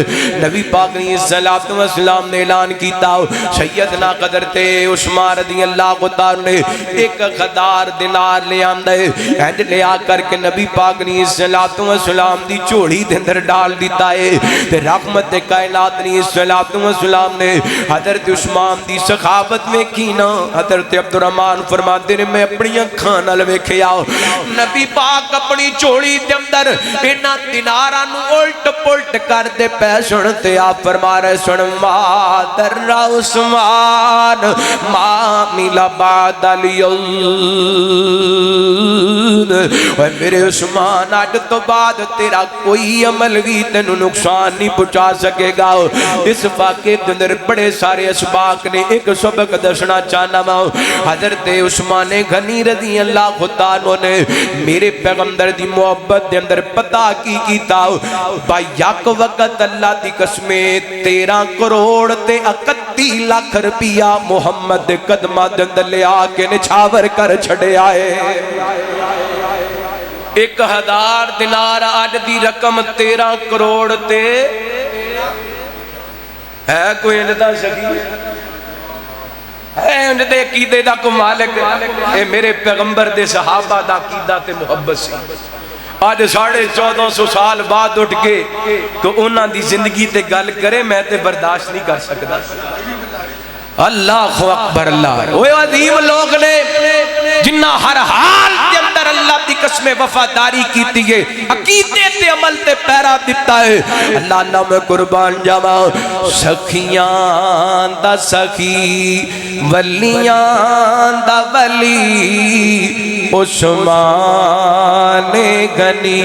نبی پاک علیہ السلام نے اعلان کیتا سیدنا حضرت عثمان رضی اللہ عنہ نے ایک غدار دینار لے آندے اینڈ لے آ کر کے نبی پاک علیہ السلام دی چوڑی دے اندر ڈال دیتا ہے تے رحمت کائنات علیہ السلام نے حضرت عثمان دی سخاوت میں کینا حضرت عبد الرحمن فرماتے نے میں اپنی اکھاں نال ویکھیا نبی پاک اپنی چوڑی دے اندر انہاں دیناراں نو الٹ پلٹ کر دے پے سن تے آپ فرما رہے سن ما در عثمان ما ملا بعد اليوم اے میرے عثمان آج تو بعد تیرا کوئی عمل بھی تینوں نقصان نہیں پہنچا سکے گا اس واقعے کے اندر بڑے سارے اسباق نے ایک سبق دسنا چاہنا ماں حضرت عثمان غنی رضی اللہ عنہ نے میرے پیغمبر دی محبت دے اندر پتہ کی کیتا با یک وقت اللہ دی قسمیں 13 کروڑ تے 31 لاکھ روپیہ محمد قدمہ دے اندر لے آ کے نچھاور کر چھڑے آئے 1000 دینار اج دی رقم 13 کروڑ تے ہے کوئی انج دا سکی ہے انج دے عقیدے دا کو مالک اے میرے پیغمبر دے صحابہ دا عقیدہ تے محبت سی آج 1450 سال بعد اٹھ کے تو انہاں دی زندگی تے گل کرے میں تے برداشت نہیں کر سکتا اللہ اکبر اللہ وہ عظیم لوگ نے جنہ ہر حال کے اندر اللہ دی قسم وفاداری کیتی ہے عقیدے تے عمل تے پیرا دیتا ہے اللہ نام قربان جاواں سخیاں دا سخی ولیاں دا ولی عثمان غنی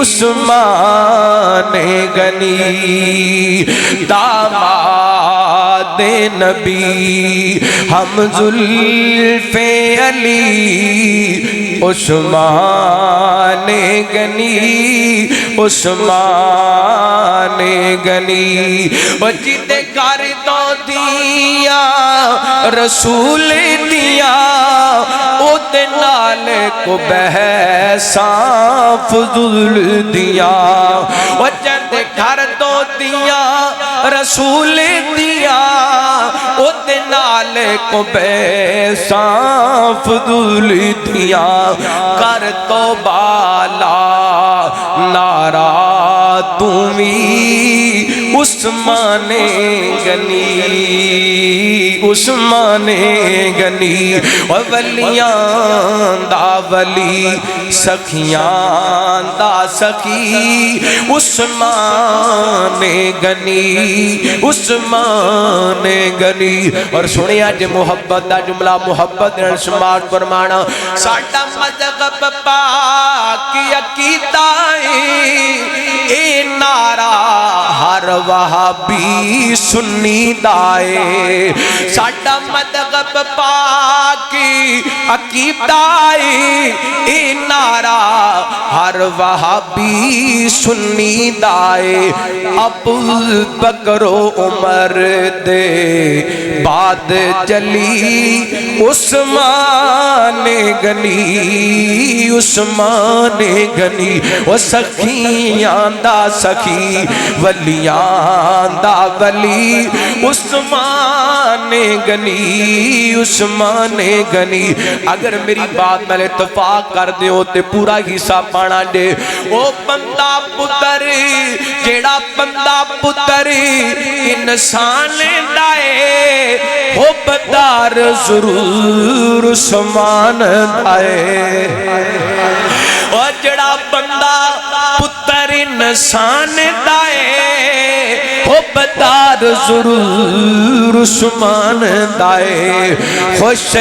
عثمان غنی داماد نبی ہم زلف علی عثمان غنی عثمان غنی وہ جیتے کر دو دیا رسول دیا او تے نال کو بحثاں فضل دیا وہ جیتے کر دو دیا رسول دیا او تے نال کو بحثاں فضل دیا کر تو بالا نارا تمی عثمان غنی عثمان غنی ولیاں دا ولی سخیاں دا سخی عثمان غنی عثمان غنی اور سنے آج محبت دا جملہ محبت سماعت فرمانا ساڑھا مذہب پاک عقیدہ اے نعرہ ہر وہابی سنی دائے ساڑھا مذہب پاک عقیدہ اے نعرہ ہر وہابی سنی دائے ابو بکر و عمر دے بعد جلی عثمان غنی عثمان غنی وہ سخیاں دا سخی ولیاں دا ولی عثمان غنی عثمان غنی اگر میری بات میں اتفاق کر دے ہوتے پورا حصہ پانا دے او بندہ پتر جیڑا بندہ پتر انسان دائے ہو بدار ضرور عثمان دائے اور جڑا بندہ پتر انسان دائے ہو بدار ضرور عثمان دائے خوش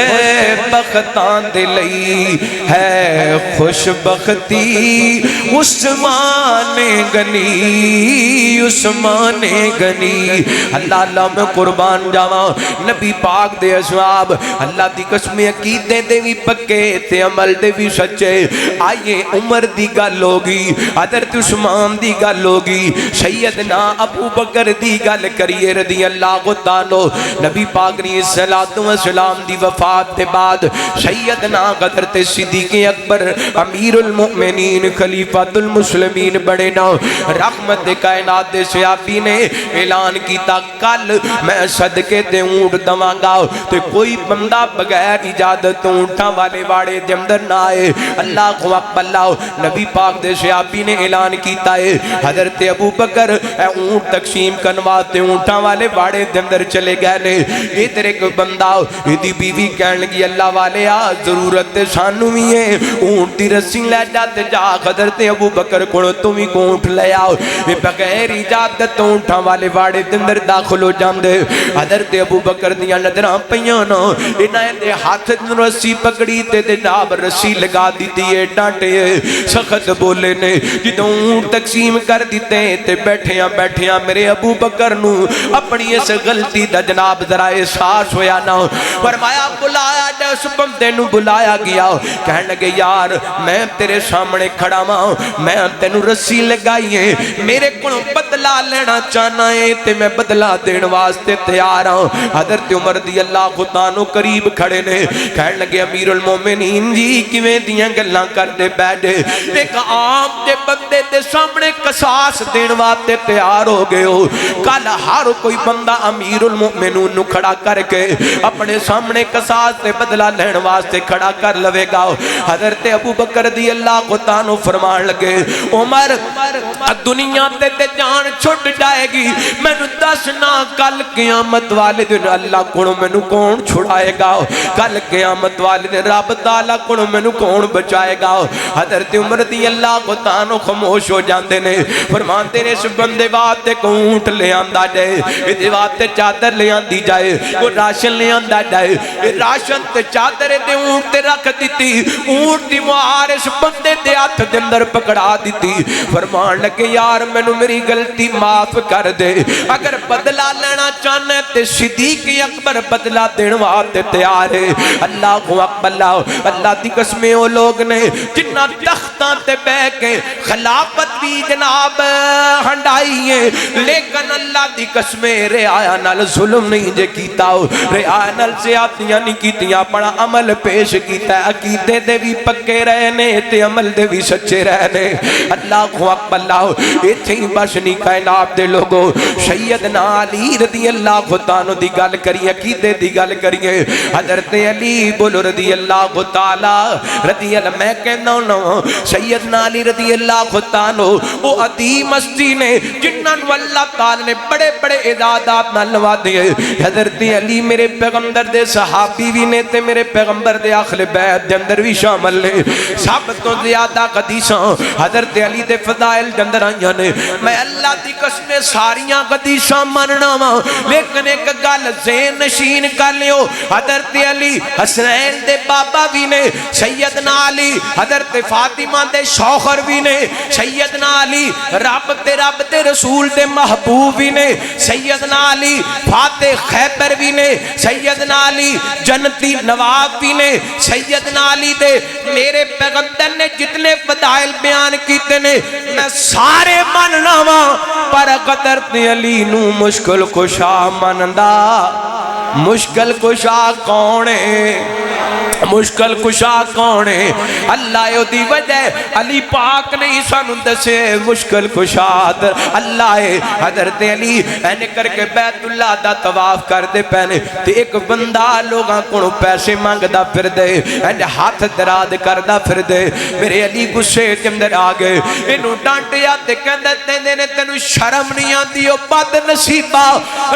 بختان دلئی ہے خوش بختی عثمان غنی عثمان غنی اللہ اللہ میں قربان جاواں نبی پاک دے اصحاب اللہ دی قسم عقیدے دے بھی پکے تے عمل دے بھی سچے آئیے عمر دی گل ہوگی حضرت عثمان دی گل ہوگی سیدنا ابو بکر دی گل کریے رضی اللہ عنہ نبی پاک نے صلوات و سلام دی وفات کے بعد سیدنا حضرت صدیق اکبر امیر المؤمنین خلیفۃ المسلمین بڑے نا رحمت کائنات دے صحابی نے اعلان کیتا کل میں صدقے تے اونٹ دواں گا تے کوئی بندہ بغیر اجازت اونٹاں والے واڑے دے اندر نہ آئے اللہ اکبر اللہ نبی پاک دے صحابی نے اعلان کیتا ہے حضرت ابو بکر اے اونٹ تقسیم کنواتے اونٹاں والے واڑے دے اندر چلے گئے نے یہ تیرے کو بندہ یہ بیوی کہنے لگی اللہ والے آ ضرورت سانو بھی ہے اونٹ دی رسی لے جاتے جا حضرت ابو بکر کو تم ہی کو اونٹ لے آؤ یہ بغیر اجازت اونٹاں والے واڑے دے اندر داخل ہو جاندے حضرت ابو بکر دیاں نظراں پیاں نا انہاں دے ہاتھ رسی پکڑی تے جناب رسی لگا دیتی ہے ڈانٹے سخت بولے نے جدوں اونٹ تقسیم کر دیتے تے بیٹھیاں بیٹھیاں میرے ابو بکر نو اپنی اس غلطی دا جناب ذرا احساس ہویا نہ فرمایا بلایا جا اس بندے نو بلایا گیا کہنے لگے یار میں تیرے سامنے کھڑا ہوں میں تینو رسی لگائی ہے میرے کو بدلہ لینا چاہنا ہے تے میں بدلہ دین واسطے تیار ہوں حضرت عمر رضی اللہ عنہ قریب کھڑے نے کہنے لگے امیر المومنین جی کیویں دیاں گلاں کردے بیٹھے ایک عام دے بندے دے سامنے قصاص دین واسطے تیار ہو گئے ہو کل ہر کوئی بندہ امیر المومنون نو کھڑا کر کے اپنے سامنے قصاص سے بدلہ لین واسطے کھڑا کر لوے گا حضرت ابو بکر رضی اللہ عنہ فرمان لگے عمر دنیا تے جان چھٹ جائے گی میں نو دسنا کل قیامت والے دن اللہ کو میں نو کون چھڑائے گا کل قیامت والے دن رب تعالیٰ کو میں نو کون بچائے گا حضرت عمر رضی اللہ عنہ خاموش ہو جاندے نے فرماندے نے اس بندے واسطے کو اونٹ لے آندا جائے اس واسطے چادر لے آندی جائے وہ راشن لے آندا جائے راشن تے چادر تے اونٹ تے رکھ دیتی اونٹ دی مہار اس بندے دے ہاتھ دے اندر پکڑا دیتی فرمان لگے یار مینوں میری غلطی معاف کر دے اگر بدلہ لینا چاہنا ہے تے صدیق اکبر بدلہ دین واسطے تیار ہے اللہ اکبر اللہ دی قسمیں وہ لوگ نے جنہ تختاں تے بیٹھ کے خلافت بھی جناب ہنڈائی ہے لیکن اللہ دی قسمیں رعایا نال ظلم نہیں جے کیتا رعایا نال زیادتیاں نہیں کیتیاں اپنا عمل پیش کیتا ہے عقیدے دے بھی پکے رہنے تے عمل دے بھی سچے رہنے اللہ اکبر ایتھے ہی بس نہیں کائنات دے لوگوں سیدنا علی رضی اللہ عنہ دی گل کریے عقیدے دی گل کریے حضرت علی بولو رضی اللہ تعالی رضی اللہ میں کہنا ہوں سیدنا علی رضی اللہ عنہ وہ عظیم ہستی نے جنہاں نو اللہ تعالی نے بڑے بڑے اعزازات نال نوازے حضرت علی میرے پیغمبر دے صحابی بھی نے تے میرے پیغمبر دے اہل بیت دے اندر بھی شامل نے سب تو زیادہ حدیثاں حضرت علی دے فضائل دے اندر آئیاں نے میں اللہ دی قسم ساریاں حدیثاں مننا وا لیکن ایک گل ذہن نشین کر لیو حضرت علی حسنین دے بابا بھی نے سیدنا علی حضرت فاطمہ دے شوہر بھی نے سیدنا علی رب تے رسول دے محبوب بھی نے سیدنا علی فاتح خیبر بھی نے سیدنا علی جنتی نواب بھی نے سیدنا علی دے میرے پیغمبر نے جتنے فضائل بیان کیتے نے میں سارے مننا وا پر حضرت علی نو مشکل کشا مندا مشکل کشا کون ہے مشکل کشا کون ہے اللہ دی وجہ علی پاک نے سانو دسے مشکل کشا اللہ ہے حضرت علی اینے کر کے بیت اللہ دا طواف کر دے پہنے تے ایک بندہ لوگاں کو پیسے مانگدا پھر دے اینے ہاتھ دراد کردا پھر دے میرے علی غصے دے اندر آ گئے اینو ڈانٹیا تے کہندے نے تینوں شرم نہیں آندی او بد نصیبا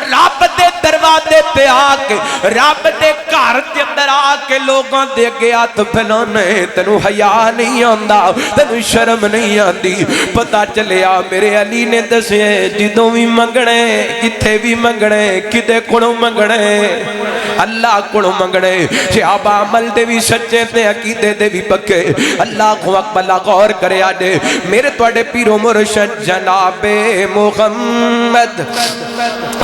رب دے دروازے تے آ کے رب دے گھر دے اندر آ کے لوگاں دے اگے ہاتھ پھیلانے تینوں حیا نہیں آندا تینوں شرم نہیں آندی پتہ چلیا میرے علی نے دسے جدوں بھی منگنے کتھے بھی منگنے کدے کولوں منگنے اللہ کولوں منگنے صحابہ عمل دے بھی سچے تے عقیدے دے بھی پکے اللہ اکبر غور کرے اڈے میرے تواڈے پیر و مرشد جناب محمد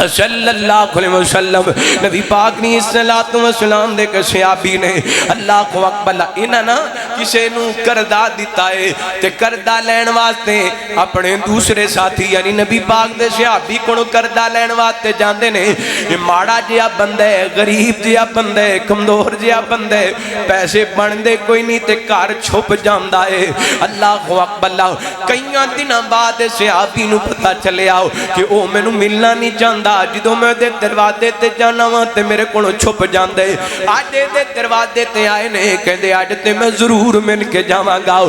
صلی اللہ علیہ وسلم نبی پاک نے صلوات و سلام دے کے صحابی نے اللہ اکبر انہاں نا کسے نو قرضہ دیتا ہے تے قرضہ لین واسطے اپنے دوسرے ساتھی یعنی نبی پاک دے صحابی کو قرضہ لین واسطے جاندے نے یہ ماڑا جیا بندہ ہے غریب جیا بندہ ہے کمزور جیا بندہ ہے پیسے بندے کوئی نہیں تے گھر چھپ جاندا ہے اللہ اکبر کئیاں دناں بعد صحابی نو پتہ چلے آؤ کہ او مینوں ملنا نہیں چاہندا جدوں میں دے دروازے تے جانا وا تے میرے کولوں چھپ جاندے اج دے دروازے تے آئے نے کہندے اج تے میں ضرور مل کے جاواں گا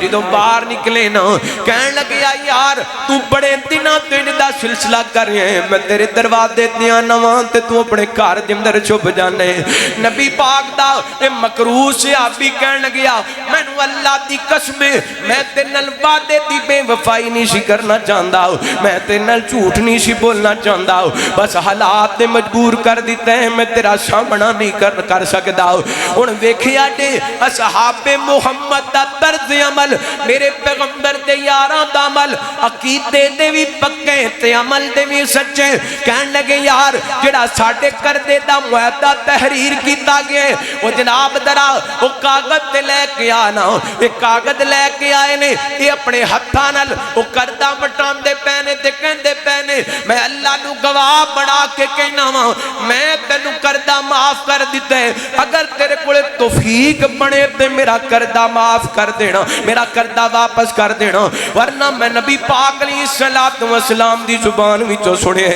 جدوں باہر نکلے نا کہن لگیا یار تو بڑے دناں تے دا سلسلہ کر رہے ہیں میں تیرے دروازے تے آنا وا تے تو اپنے گھر دے اندر چھپ چھپ جانے نبی پاک دا اے مکروہ صحابی کہن گیا مینوں اللہ دی قسم میں تے نال وعدے دی بے وفائی نہیں سی کرنا چاہندا میں تے نال جھوٹ نہیں سی بولنا چاہندا بس حالات نے مجبور کر دیتے ہیں میں تیرا سامنا نہیں کر سکدا ہن ویکھیا جے اصحاب محمد دا طرز عمل میرے پیغمبر دے یاراں دا عمل عقیدے دے بھی پکے تے عمل دے بھی سچے کہن لگے یار جڑا ساڈے کردے دا معاہدہ تحریر کیتا گیا وہ جناب درا وہ کاغذ تے لے کے آنا ایک کاغذ لے کے آئے نے یہ اپنے ہتھاں نال وہ کردہ مٹان دے پہنے تے کہندے پہنے میں اللہ نو گواہ بنا کے کہنا ہوں میں تینو کردہ معاف کر دیتا ہے اگر تیرے کولے توفیق بنے تے میرا کردہ معاف کر دینا میرا کردہ واپس کر دینا ورنہ میں نبی پاک علیہ السلام دی زبان وچوں سنے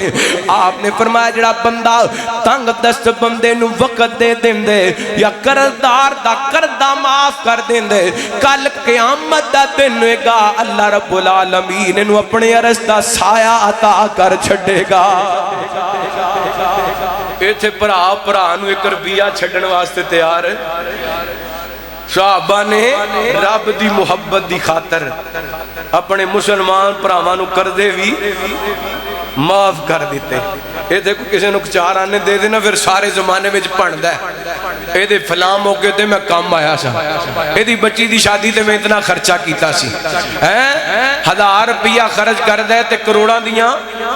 آپ نے فرمایا جڑا بندہ تنگ دست بندے نو وقت دے دیں دے یا قرضدار دا کردہ معاف کر دیں دے کل قیامت دا دن گا اللہ رب العالمین انو اپنے عرص دا سایہ عطا کر چھڑے گا ایتھے پرا نو ایک ربیہ چھڑن واسطے تیار صحابہ نے رب دی محبت دی خاطر اپنے مسلمان پراوانو کر دے بھی معاف کر دیتے یہ دیکھو کسی نو چار آنے دے دینا پھر سارے زمانے میں پڑھتا ہے یہ دے فلاں موقع تے میں کام آیا سا یہ دی بچی دی شادی تے میں اتنا خرچہ کیتا سی 1000 روپیہ خرچ کر دے تے کروڑاں دیاں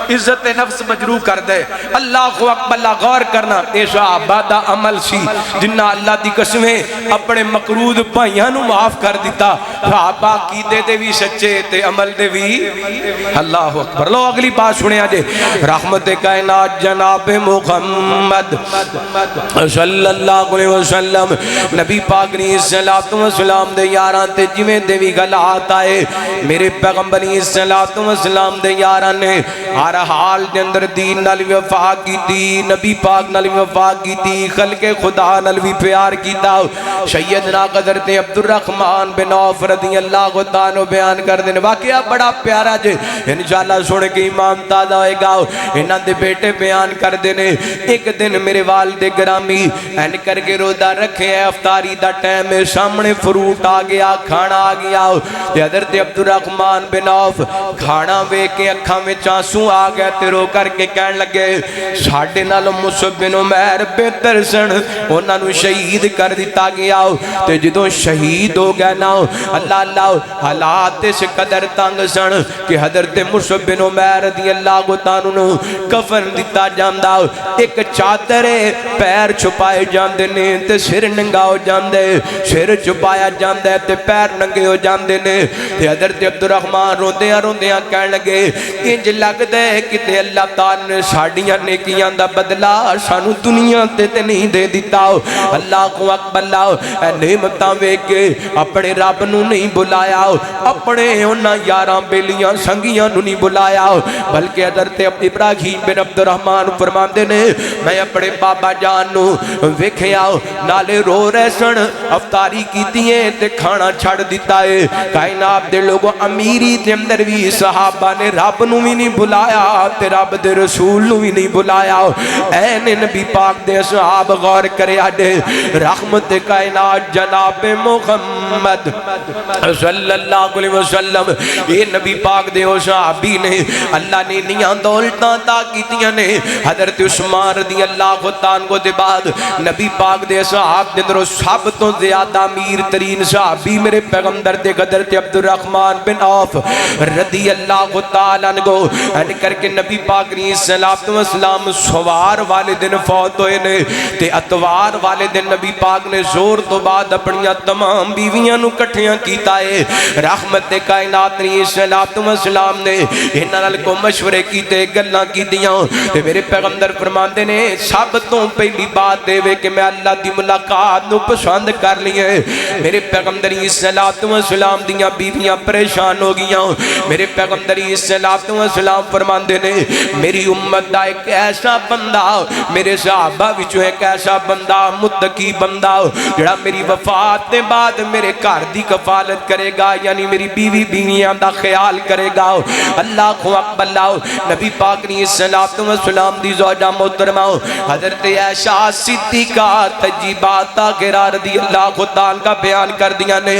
عزت نفس مجروح کر دے اللہ اکبر غور کرنا اے صحابہ دا عمل سی جنہ اللہ دی قسمیں اپنے مقرود بھائیاں نو معاف کر دیتا صحابہ عقیدے دے بھی سچے تے عمل دے بھی اللہ اکبر لو اگلی بات سنیا جے رحمت کائنات جناب محمد صلی اللہ علیہ وسلم نبی پاک علیہ السلام دے یاران تے جویں دے بھی غلات آئے میرے پیغمبر علیہ السلام دے یاران نے ہر حال دے اندر دین نال وفا کیتی نبی پاک نال وفا کیتی خلق خدا نال بھی پیار کیتا سیدنا حضرت عبد الرحمن بن عوف رضی اللہ عنہ بیان کر دین واقعہ بڑا پیارا جے انشاءاللہ سن کے ایمان تازہ ہوئے گا انہاں دے بیٹے بیان کر دینے ایک دن میرے والد گرامی این کر کے روزہ رکھے ہیں افطاری دا ٹائم ہے سامنے فروٹ آ گیا کھانا آ گیا حضرت عبد الرحمن بن عوف کھانا وے کے اکھاں میں چانسوں آ گیا تے رو کر کے کہن لگے ساڈے نال مصعب بن عمیر بہتر سن انہاں نو شہید کر دیتا گیا تے جدوں شہید ہو گیا نا اللہ حالات اس قدر تنگ سن کہ حضرت مصعب بن عمیر رضی اللہ عنہ نو کفن دیتا جاندا ایک چادر پیر چھپائے جاندے نے تے سر ننگا ہو جاندے سر چھپایا جاندا تے پیر ننگے ہو جاندے نے تے حضرت عبد الرحمن روندیاں روندیاں کہن لگے انج لگدا ہے کہ تے اللہ تعالی نے ساڈیاں نیکیاں دا بدلہ سانو دنیا تے نہیں دے دیتا اللہ اکبر اے نعمتاں ویکھ کے اپنے رب نو نہیں بلایا اپنے انہاں یاراں بیلیاں سنگیاں نو نہیں بلایا بلکہ حضرت ابراہیم بن عبد الرحمن فرماندے نے میں اپنے بابا جان نو ویکھیا نالے رو رہے سن افطاری کیتی ہے تے کھانا چھڑ دیتا ہے کائنات دے لوگوں امیری دے اندر بھی صحابہ نے رب نو بھی نہیں بلایا تے رب دے رسول نو بھی نہیں بلایا اے نبی پاک دے صحاب غور کریا دے رحمت کائنات جناب محمد صلی اللہ علیہ وسلم اے نبی پاک دے صحابی نے اللہ نے نیاں دولتاں تا کیتیاں نے حضرت عثمان رضی اللہ عنہ دے بعد نبی پاک دے صحاب دے اندر سب تو زیادہ امیر ترین صحابی میرے پیغمبر دے حضرت عبد الرحمن بن عوف رضی اللہ تعالی عنہ ان کر کے نبی پاک علیہ السلام سوار والے دن فوت ہوئے نے تے اتوار والے دن نبی پاک نے زور تو بعد اپنیاں تمام بیویاں نو کٹھیاں کیتا ہے رحمت کائنات علیہ السلام نے انہاں نال کو مشورے کیتے گلاں کیتیاں تے میرے پیغمبر فرماندے نے سب تو پہلی بات دے وے کہ میں اللہ دی ملاقات نو پسند کر لی ہے میرے پیغمبر علیہ السلام دیاں بیویاں پریشان ہو گیاں میرے پیغمبر علیہ السلام فرماندے نے میری امت دا ایک ایسا بندہ میرے صحابہ وچوں ایک ایسا بندہ متقی بندہ جڑا میری وفات دے بعد میرے میرے گھر دی کفالت کرے گا یعنی میری بیوی بیویاں دا خیال کرے گا اللہ اکبر نبی پاک نے صلوات و سلام دی زوجہ محترمہ حضرت عائشہ صدیقہ تجیبات غیرہ رضی اللہ تعالی کا بیان کر دیا نے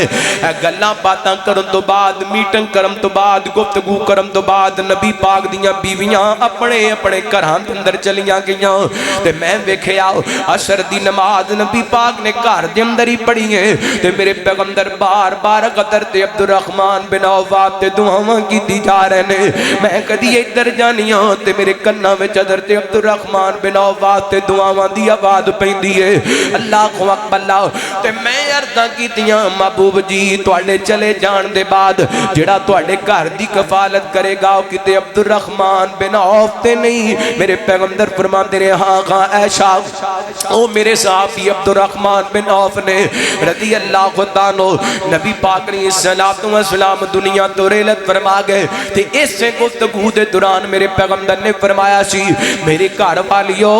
گلاں باتاں کرن تو بعد میٹنگ کرن تو بعد گفتگو کرن تو بعد نبی پاک دیاں بیویاں اپنے اپنے گھراں دے اندر چلیاں گئیاں تے میں ویکھیا عصر دی نماز نبی پاک نے گھر دے اندر ہی پڑھی ہے تے میرے پیغمبر بار بار حضرت عبد الرحمن بن عوف تے دعاواں کیتی جا رہے نے میں کدی ادھر جانی ہاں تے میرے کنا وچ حضرت عبد الرحمن بن عوف تے دعاواں دی آواز پیندی ہے اللہ اکبر تے میں عرضاں کیتیاں محبوب جی تواڈے چلے جان دے بعد جڑا تواڈے گھر دی کفالت کرے گا او کتے عبد الرحمن بن عوف تے نہیں میرے پیغمبر فرماندے نے ہاں ہاں عائشہ او میرے صحابی عبد الرحمن بن عوف نے رضی اللہ تعالی نبی پاک نے صلوات و سلام دنیا تو رحلت فرما گئے تے اس سے گفتگو دے دوران میرے پیغمبر نے فرمایا سی میرے گھر والیو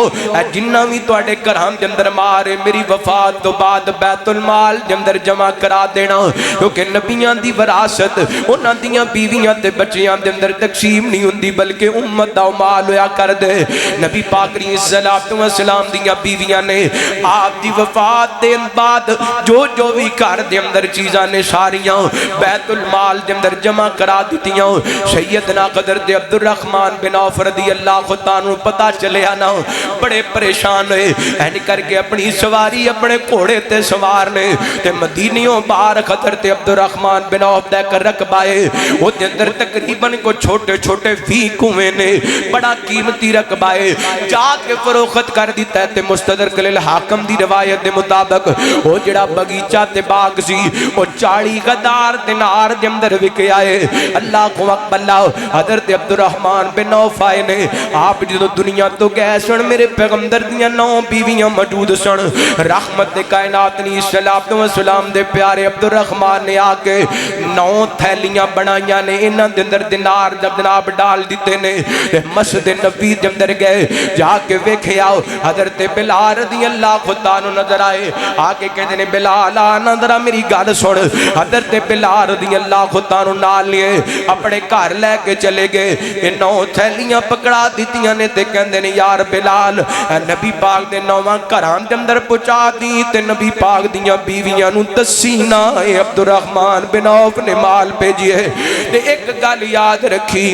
جنہ بھی تواڈے گھراں دے اندر مارے میری وفات تو بعد بیت المال دے اندر جمع کرا دینا کیونکہ نبیاں دی وراثت انہاں دیاں بیویاں تے بچیاں دے اندر تقسیم نہیں ہوندی بلکہ امت دا مال ہویا کر دے نبی پاک نے صلوات و سلام دیاں بیویاں نے آپ دی وفات دے بعد جو بھی گھر دے اندر چیزاں نے ساریاں بیت المال دے اندر جمع کرا دیتیاں سیدنا حضرت عبد الرحمن بن عوف رضی اللہ تعالی پتہ چلیا نا بڑے پریشان ہوئے این کر کے اپنی سواری اپنے گھوڑے تے سوار نے تے مدینیوں باہر حضرت عبد الرحمن بن عوف دے کر رقبائے او دے اندر تقریباً کو چھوٹے چھوٹے فی کنویں نے بڑا قیمتی رقبائے جا کے فروخت کر دیتا ہے تے مستدرک للحاکم دی روایت دے مطابق او جڑا بغیچہ تے باغ سی او 40,000 دینار دے اندر وک آئے اللہ کو اکبر حضرت عبد الرحمن بن عوف آئے نے آپ جدو دنیا تو گئے سن میرے پیغمبر دیاں 9 بیویاں موجود سن رحمت دے کائنات نے صلوات و سلام دے پیارے عبد الرحمن نے آ کے 9 تھیلیاں بنائیاں نے انہاں دے اندر دینار جناب ڈال دیتے نے مسجد نبوی دے اندر گئے جا کے ویکھیا حضرت بلال رضی اللہ تعالی نظر آئے آ کے کہتے نے بلال آنا ذرا میری گل سن حضرت بلال رضی اللہ تعالی نال لیے اپنے گھر لے کے چلے گئے یہ 9 تھیلیاں پکڑا دیتیاں نے تے کہندے نے یار بلال نبی پاک دے 9 گھراں دے اندر پہنچا دی تے نبی پاک دیاں بیویاں نو دسی نہ عبد الرحمن بن عوف نے مال بھیجئے تے ایک گل یاد رکھی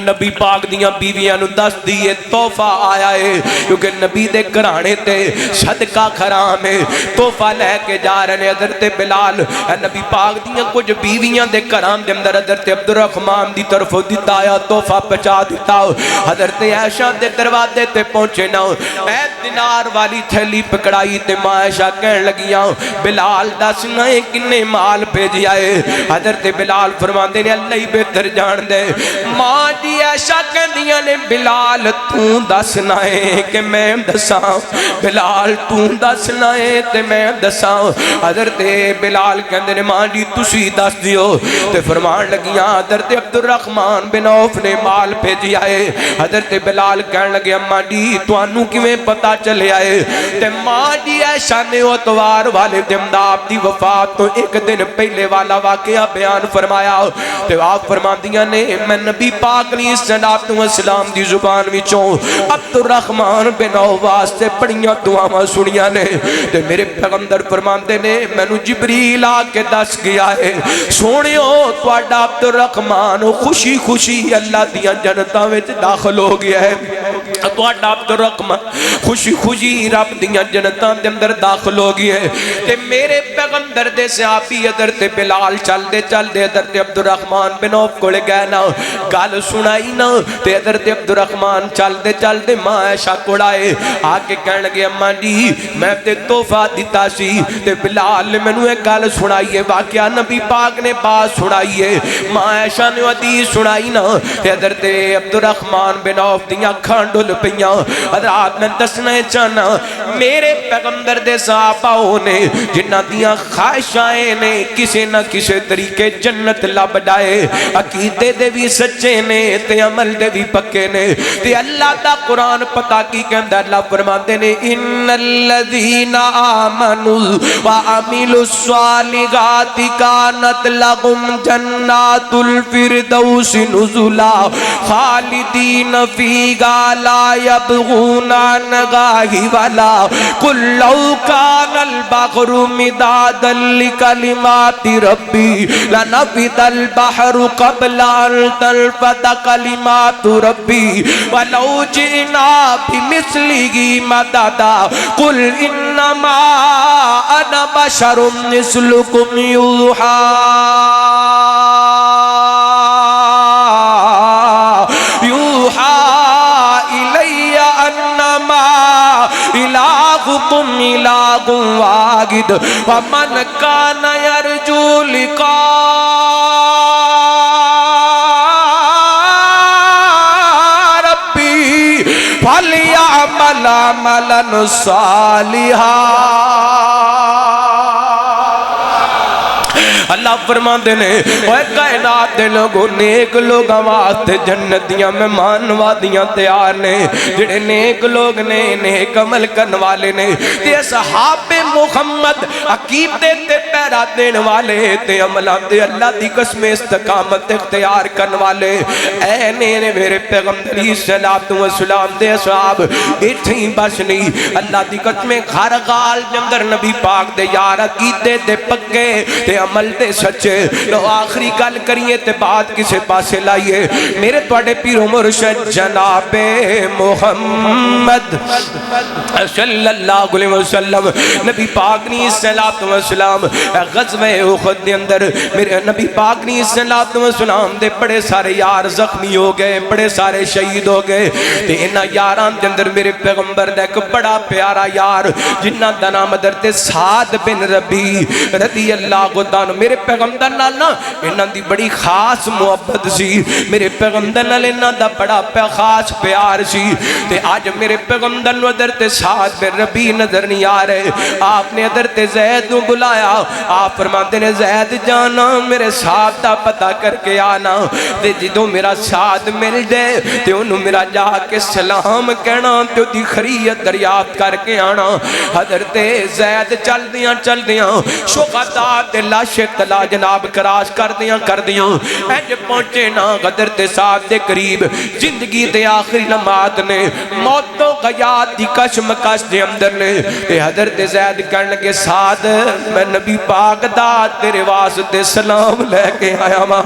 نبی پاک دیاں بیویاں نو دس دیئے تحفہ آیا ہے کیونکہ نبی دے گھرانے تے صدقہ حرام ہے تحفہ لے کے جا رہے ہیں حضرت بلال نبی پاک دیاں کچھ بیویاں دے گھراں دے اندر حضرت عبد الرحمن دی طرف دیتا آیا تحفہ پہنچا دیتا حضرت عائشہ دے دروازے تے پہنچے نا اے دینار والی تھیلی پکڑائی تے ماں عائشہ کہنے لگیاں بلال دس نئے کنے مال بھیجیا ہے حضرت بلال فرماندے نے اللہ ہی بہتر جان دے ماں جی عائشہ کہندیاں نے بلال تو دس نئے کہ میں دساں بلال تو دس نئے تے میں دساں حضرت بلال کہندے نے ماں جی تسی دس دیو تے فرمان لگیاں حضرت عبد الرحمن بن عوف نے مال بھیجیا ہے حضرت بلال کہنے لگے اماں جی توانوں کیویں پتہ چلے آئے تے ماں جی عائشہ نے اتوار والے دن آپ دی وفات تو ایک دن پہلے والا واقعہ بیان فرمایا تے آپ فرماندیاں نے میں نبی پاک نے صلوات و سلام دی زبان وچوں عبد الرحمن بن عوف واسطے بڑیاں دعاواں سنیاں نے تے میرے پیغمبر فرماندے نے مینوں جبریل آ کے دس گیا ہے سونیو تواڈا عبد الرحمن خوشی خوشی اللہ دیاں جنتاں وچ داخل ہو گیا ہے تواڈا عبد الرحمن خوشی خوشی رب دیاں جنتاں دے اندر داخل ہو گیا ہے تے میرے پیغمبر دے صحابی حضرت بلال چل دے حضرت عبد الرحمن بن عوف کول گئے نا گل سنائی نا تے حضرت عبد الرحمن چل دے ماں عائشہ کول آئے آ کے کہن لگے اماں جی میں تے تحفہ دیتا سی تے بلال نے مینوں ایک گل سنائی ہے واقعہ نبی پاک نے بات سنائی ہے ماں عائشہ نے حدیث سنائی نا تے حضرت عبد الرحمن بن عوف دیاں اکھاں ڈل پیاں حضرات میں دسنا چاہنا میرے پیغمبر دے صحابہ نے جنہ دیاں خواہشاں نے کسی نہ کسی طریقے جنت لب ڈائے عقیدے دے بھی سچے نے تے عمل دے بھی پکے نے تے اللہ دا قرآن پتا کی کہندہ اللہ فرماتے نے ان الذین آمنوا وعملوا الصالحات كانت لهم جنات الفردوس نزلا خالدين فيها لا يبغون عنها حولا قل لو كان البحر مدادا لكلمات ربي لنفد البحر قبل أن تنفد كلمات ربي ولو جئنا بمثله مددا قل إنما أنا بشر مثلكم يوحى إلي أنما إلهكم إله واحد ومن كان يرجو لقاء ربي فليعمل عملا صالحا اللہ فرماندے نے اوے کائنات دے لوگوں نیک لوگاں واسطے جنت دیاں مہمان وادیاں تیار نے جڑے نیک لوگ نے نیک عمل کرن والے نے تے اصحاب محمد عقیدے تے پیرا دین والے تے عملاں تے اللہ دی قسم استقامت اختیار کرن والے اے نے میرے پیغمبر صلوات و سلام دے اصحاب ایتھے ہی بس نہیں اللہ دی قسم گھر غال جندر نبی پاک دے یار عقیدے تے پکے تے عمل تے سچے لو آخری گل کریے تے بات کسے پاسے لائیے میرے توڑے پیر مرشد جناب محمد صلی اللہ علیہ وسلم نبی پاک نے صلوات و سلام غزوہ احد دے اندر میرے نبی پاک نے صلوات و سلام دے بڑے سارے یار زخمی ہو گئے بڑے سارے شہید ہو گئے تے انہاں یاران دے اندر میرے پیغمبر دا ایک بڑا پیارا یار جنہاں دا نام حضرت سعد بن ربیع رضی اللہ عنہ میرے پیغمبر نال نا انہاں دی بڑی خاص محبت سی میرے پیغمبر نال انہاں دا بڑا خاص پیار سی تے آج میرے پیغمبر نو حضرت سعد بن ربیع نظر نہیں آ رہے آپ نے حضرت زید نو بلایا آپ فرماتے نے زید جانا میرے سعد دا پتہ کر کے آنا تے جدوں میرا سعد مل جائے تے انہوں میرا جا کے سلام کہنا تے دی خیریت دریافت کر کے آنا حضرت زید چل دیاں شہداء تے لاشیں تلا جناب کراش کر دیاں اج پہنچے نا حضرت سعد دے قریب زندگی دے آخری لمحات نے موت و غیات دی کشمکش دے اندر نے تے حضرت زید کہنے لگے سعد میں نبی پاک دا تیرے واسطے سلام لے کے آیا ماں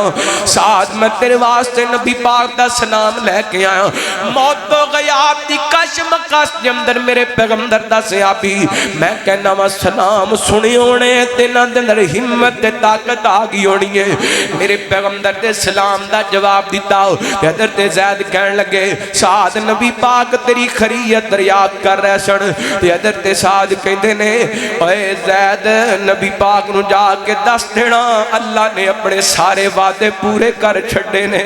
سعد میں تیرے واسطے نبی پاک دا سلام لے کے آیا موت و غیات دی کشمکش دے اندر میرے پیغمبر دا صحابی میں کہنا وا سلام سنی ہونے تے نہ دے اندر ہمت تے طاقت آگئی ہونی ہے میرے پیغمبر دے سلام دا جواب دیتا حضرت زید کہنے لگے سعد نبی پاک تیری خیریت دریافت کر رہے سن تے حضرت سعد کہندے نے اے زید نبی پاک نو جا کے دس دینا اللہ نے اپنے سارے وعدے پورے کر چھڑے نے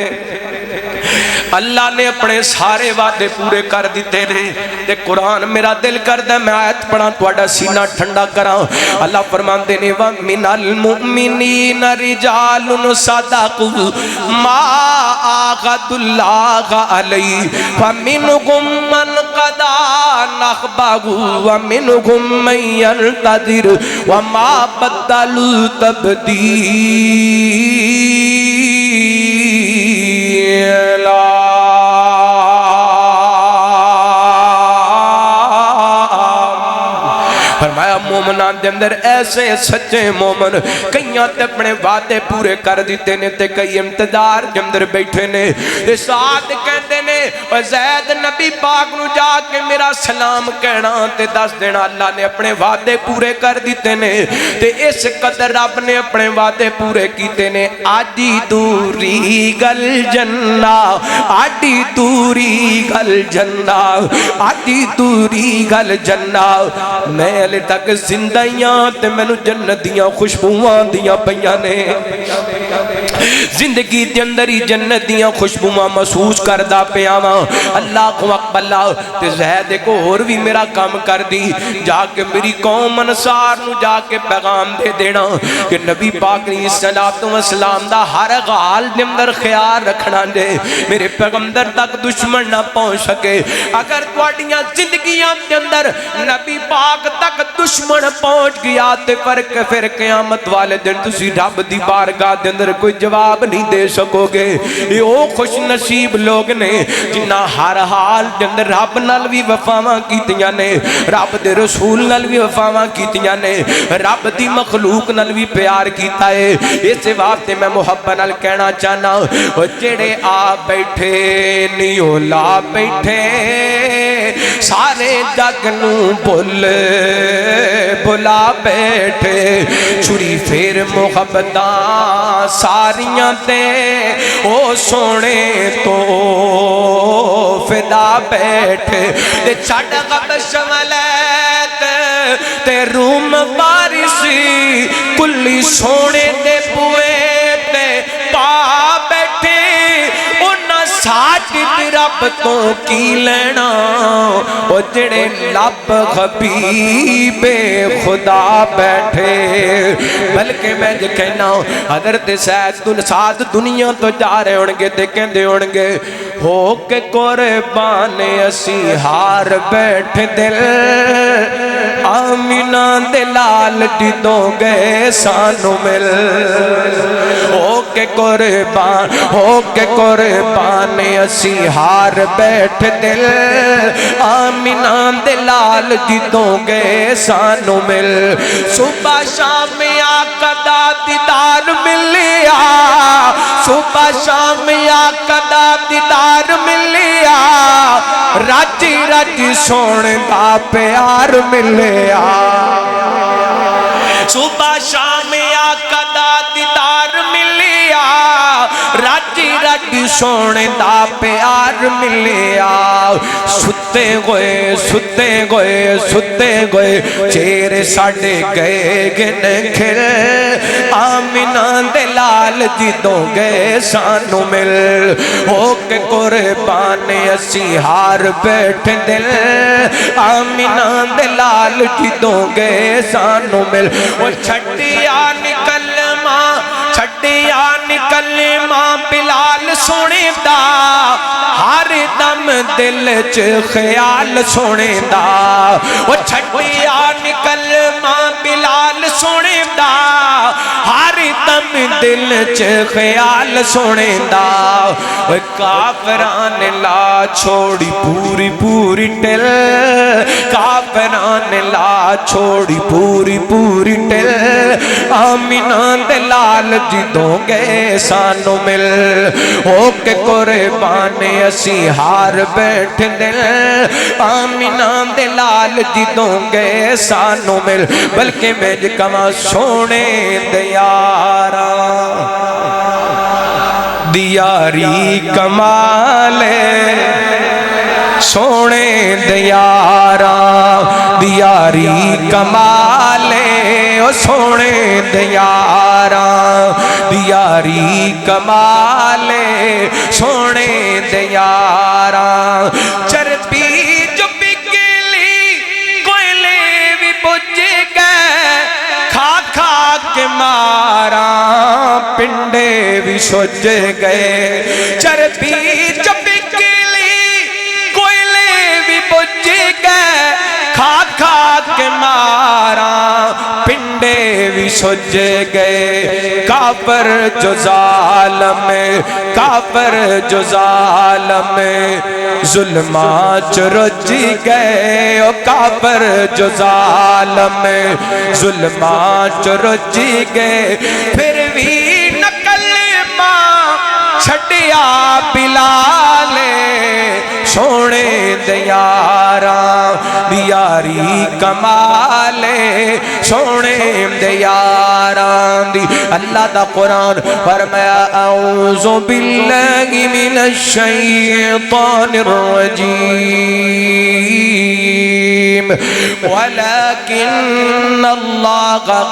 اللہ نے اپنے سارے وعدے پورے کر دیتے نے تے قرآن میرا دل کردا میں آیت پڑھاں تہاڈا سینہ ٹھنڈا کراں اللہ فرماندے نے وَمِنَ الْمُؤْمِنِينَ رِجَالٌ صَدَقُوا مَا عَاهَدُوا اللَّهَ عَلَيْهِ فَمِنْهُم مَّن قَضَىٰ نَحْبَهُ وَمِنْهُم مَّن يَنتَظِرُ وَمَا بَدَّلُوا تَبْدِيلًا مومنان دے اندر ایسے سچے مومن کئیاں تے اپنے وعدے پورے کر دیتے نے تے کئی امتدار دے اندر بیٹھے نے تے سعد کہندے نے او زید نبی پاک نو جا کے میرا سلام کہنا تے دس دینا اللہ نے اپنے وعدے پورے کر دیتے نے تے اس قدر رب نے اپنے وعدے پورے کیتے نے آڈی دوری گل جنہ آڈی دوری گل جنہ آڈی دوری گل جنہ میں علی تک زندگیاں تے میں نو جنت دیاں خوشبوان دیاں پیاں نے زندگی دے اندر ہی جنت دیاں خوشبوواں محسوس کردا پیا واں اللہ اکبر تے زید کو اور بھی میرا کام کر دی جا کے میری قوم انصار نو جا کے پیغام دے دینا کہ نبی پاک علیہ الصلوۃ والسلام دا ہر حال دے اندر خیال رکھنا دے میرے پیغمبر تک دشمن نہ پہنچ سکے اگر تواڈیاں زندگیاں دے اندر نبی پاک تک دشمن پہنچ گیا تے پھر قیامت والے دن تسی رب دی بارگاہ دے اندر کوئی جواب نہیں دے سکو گے یہ او خوش نصیب لوگ نے جنہ ہر حال دے اندر رب نال بھی وفاواں کیتیاں نے رب دے رسول نال بھی وفاواں کیتیاں نے رب دی مخلوق نال بھی پیار کیتا ہے اس واسطے میں محبت نال کہنا چاہنا او جڑے آ بیٹھے نیو لا بیٹھے سارے جگ نو بلا بیٹھے چھری پھر محبتاں ساریاں تے او سونے تو فدا بیٹھے تے چھڑ غبش ملیت تے روم وارسی کلی سونے دے بوئے تے پا بیٹھے انہاں ساٹھ رب تو کی لینا او جڑے لب حبیب خدا بیٹھے بلکہ میں جو کہنا حضرت سعد دنیا تو جا رہے ہونگے تے کہندے ہونگے ہو کے قربان اسی ہار بیٹھے دل آمینہ دلال جدوں گئے سانو مل ہو کے قربان اسی ہار بیٹھ دل آمینہ دلال جدوں گئے سانو مل صبح شام آقا دا دیدار ملیا صبح شام آقا دا دیدار ملیا راجی راجی سونے دا پیار ملیا صبح شام آقا دا دیدار ملیا راجی راجی سونے دا پیار ملیا ستے گوئے چہرے ساڑے گئے گن کھل آمینہ دلال جدوں گئے سانو مل ہو کے قربان اسی ہار بیٹھ دل آمینہ دلال جدوں گئے سانو مل وہ چھٹیا نکل ماں بلال سونے دا ہر دم دل چ خیال سونے دا وہ چھٹیا نکل ماں بلال سونے دا ہر دم دل چ خیال سونے دا وہ کافران لا چھوڑی پوری ٹل کافران لا چھوڑی پوری ٹل آمینہ دلال جدوں گئے سانو مل ہو کے قربان اسی ہار بیٹھ دل آمینہ دلال جدوں گئے سانو مل بلکہ میں جکما سونے دیارا دیاری کمالے سونے دیارا دیاری کمالے او سونے دیارا دیاری کمالے سونے دیارا چربی جو بکلی کوئلے بھی بجھ گئے کھا کے مارا پنڈے بھی سج گئے چربی جو کھا کے مارا پنڈے بھی سج گئے کافر جو ظالم ظلمات رج گئے او کافر جو ظالم ظلمات رج گئے پھر بھی نقل ماں چھڑیا بلال سونے دیارا دیاری کمالے سونے دیارا دی اللہ دا قرآن فرمایا اعوذ باللہ من الشیطان الرجیم ولكن اللہ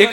1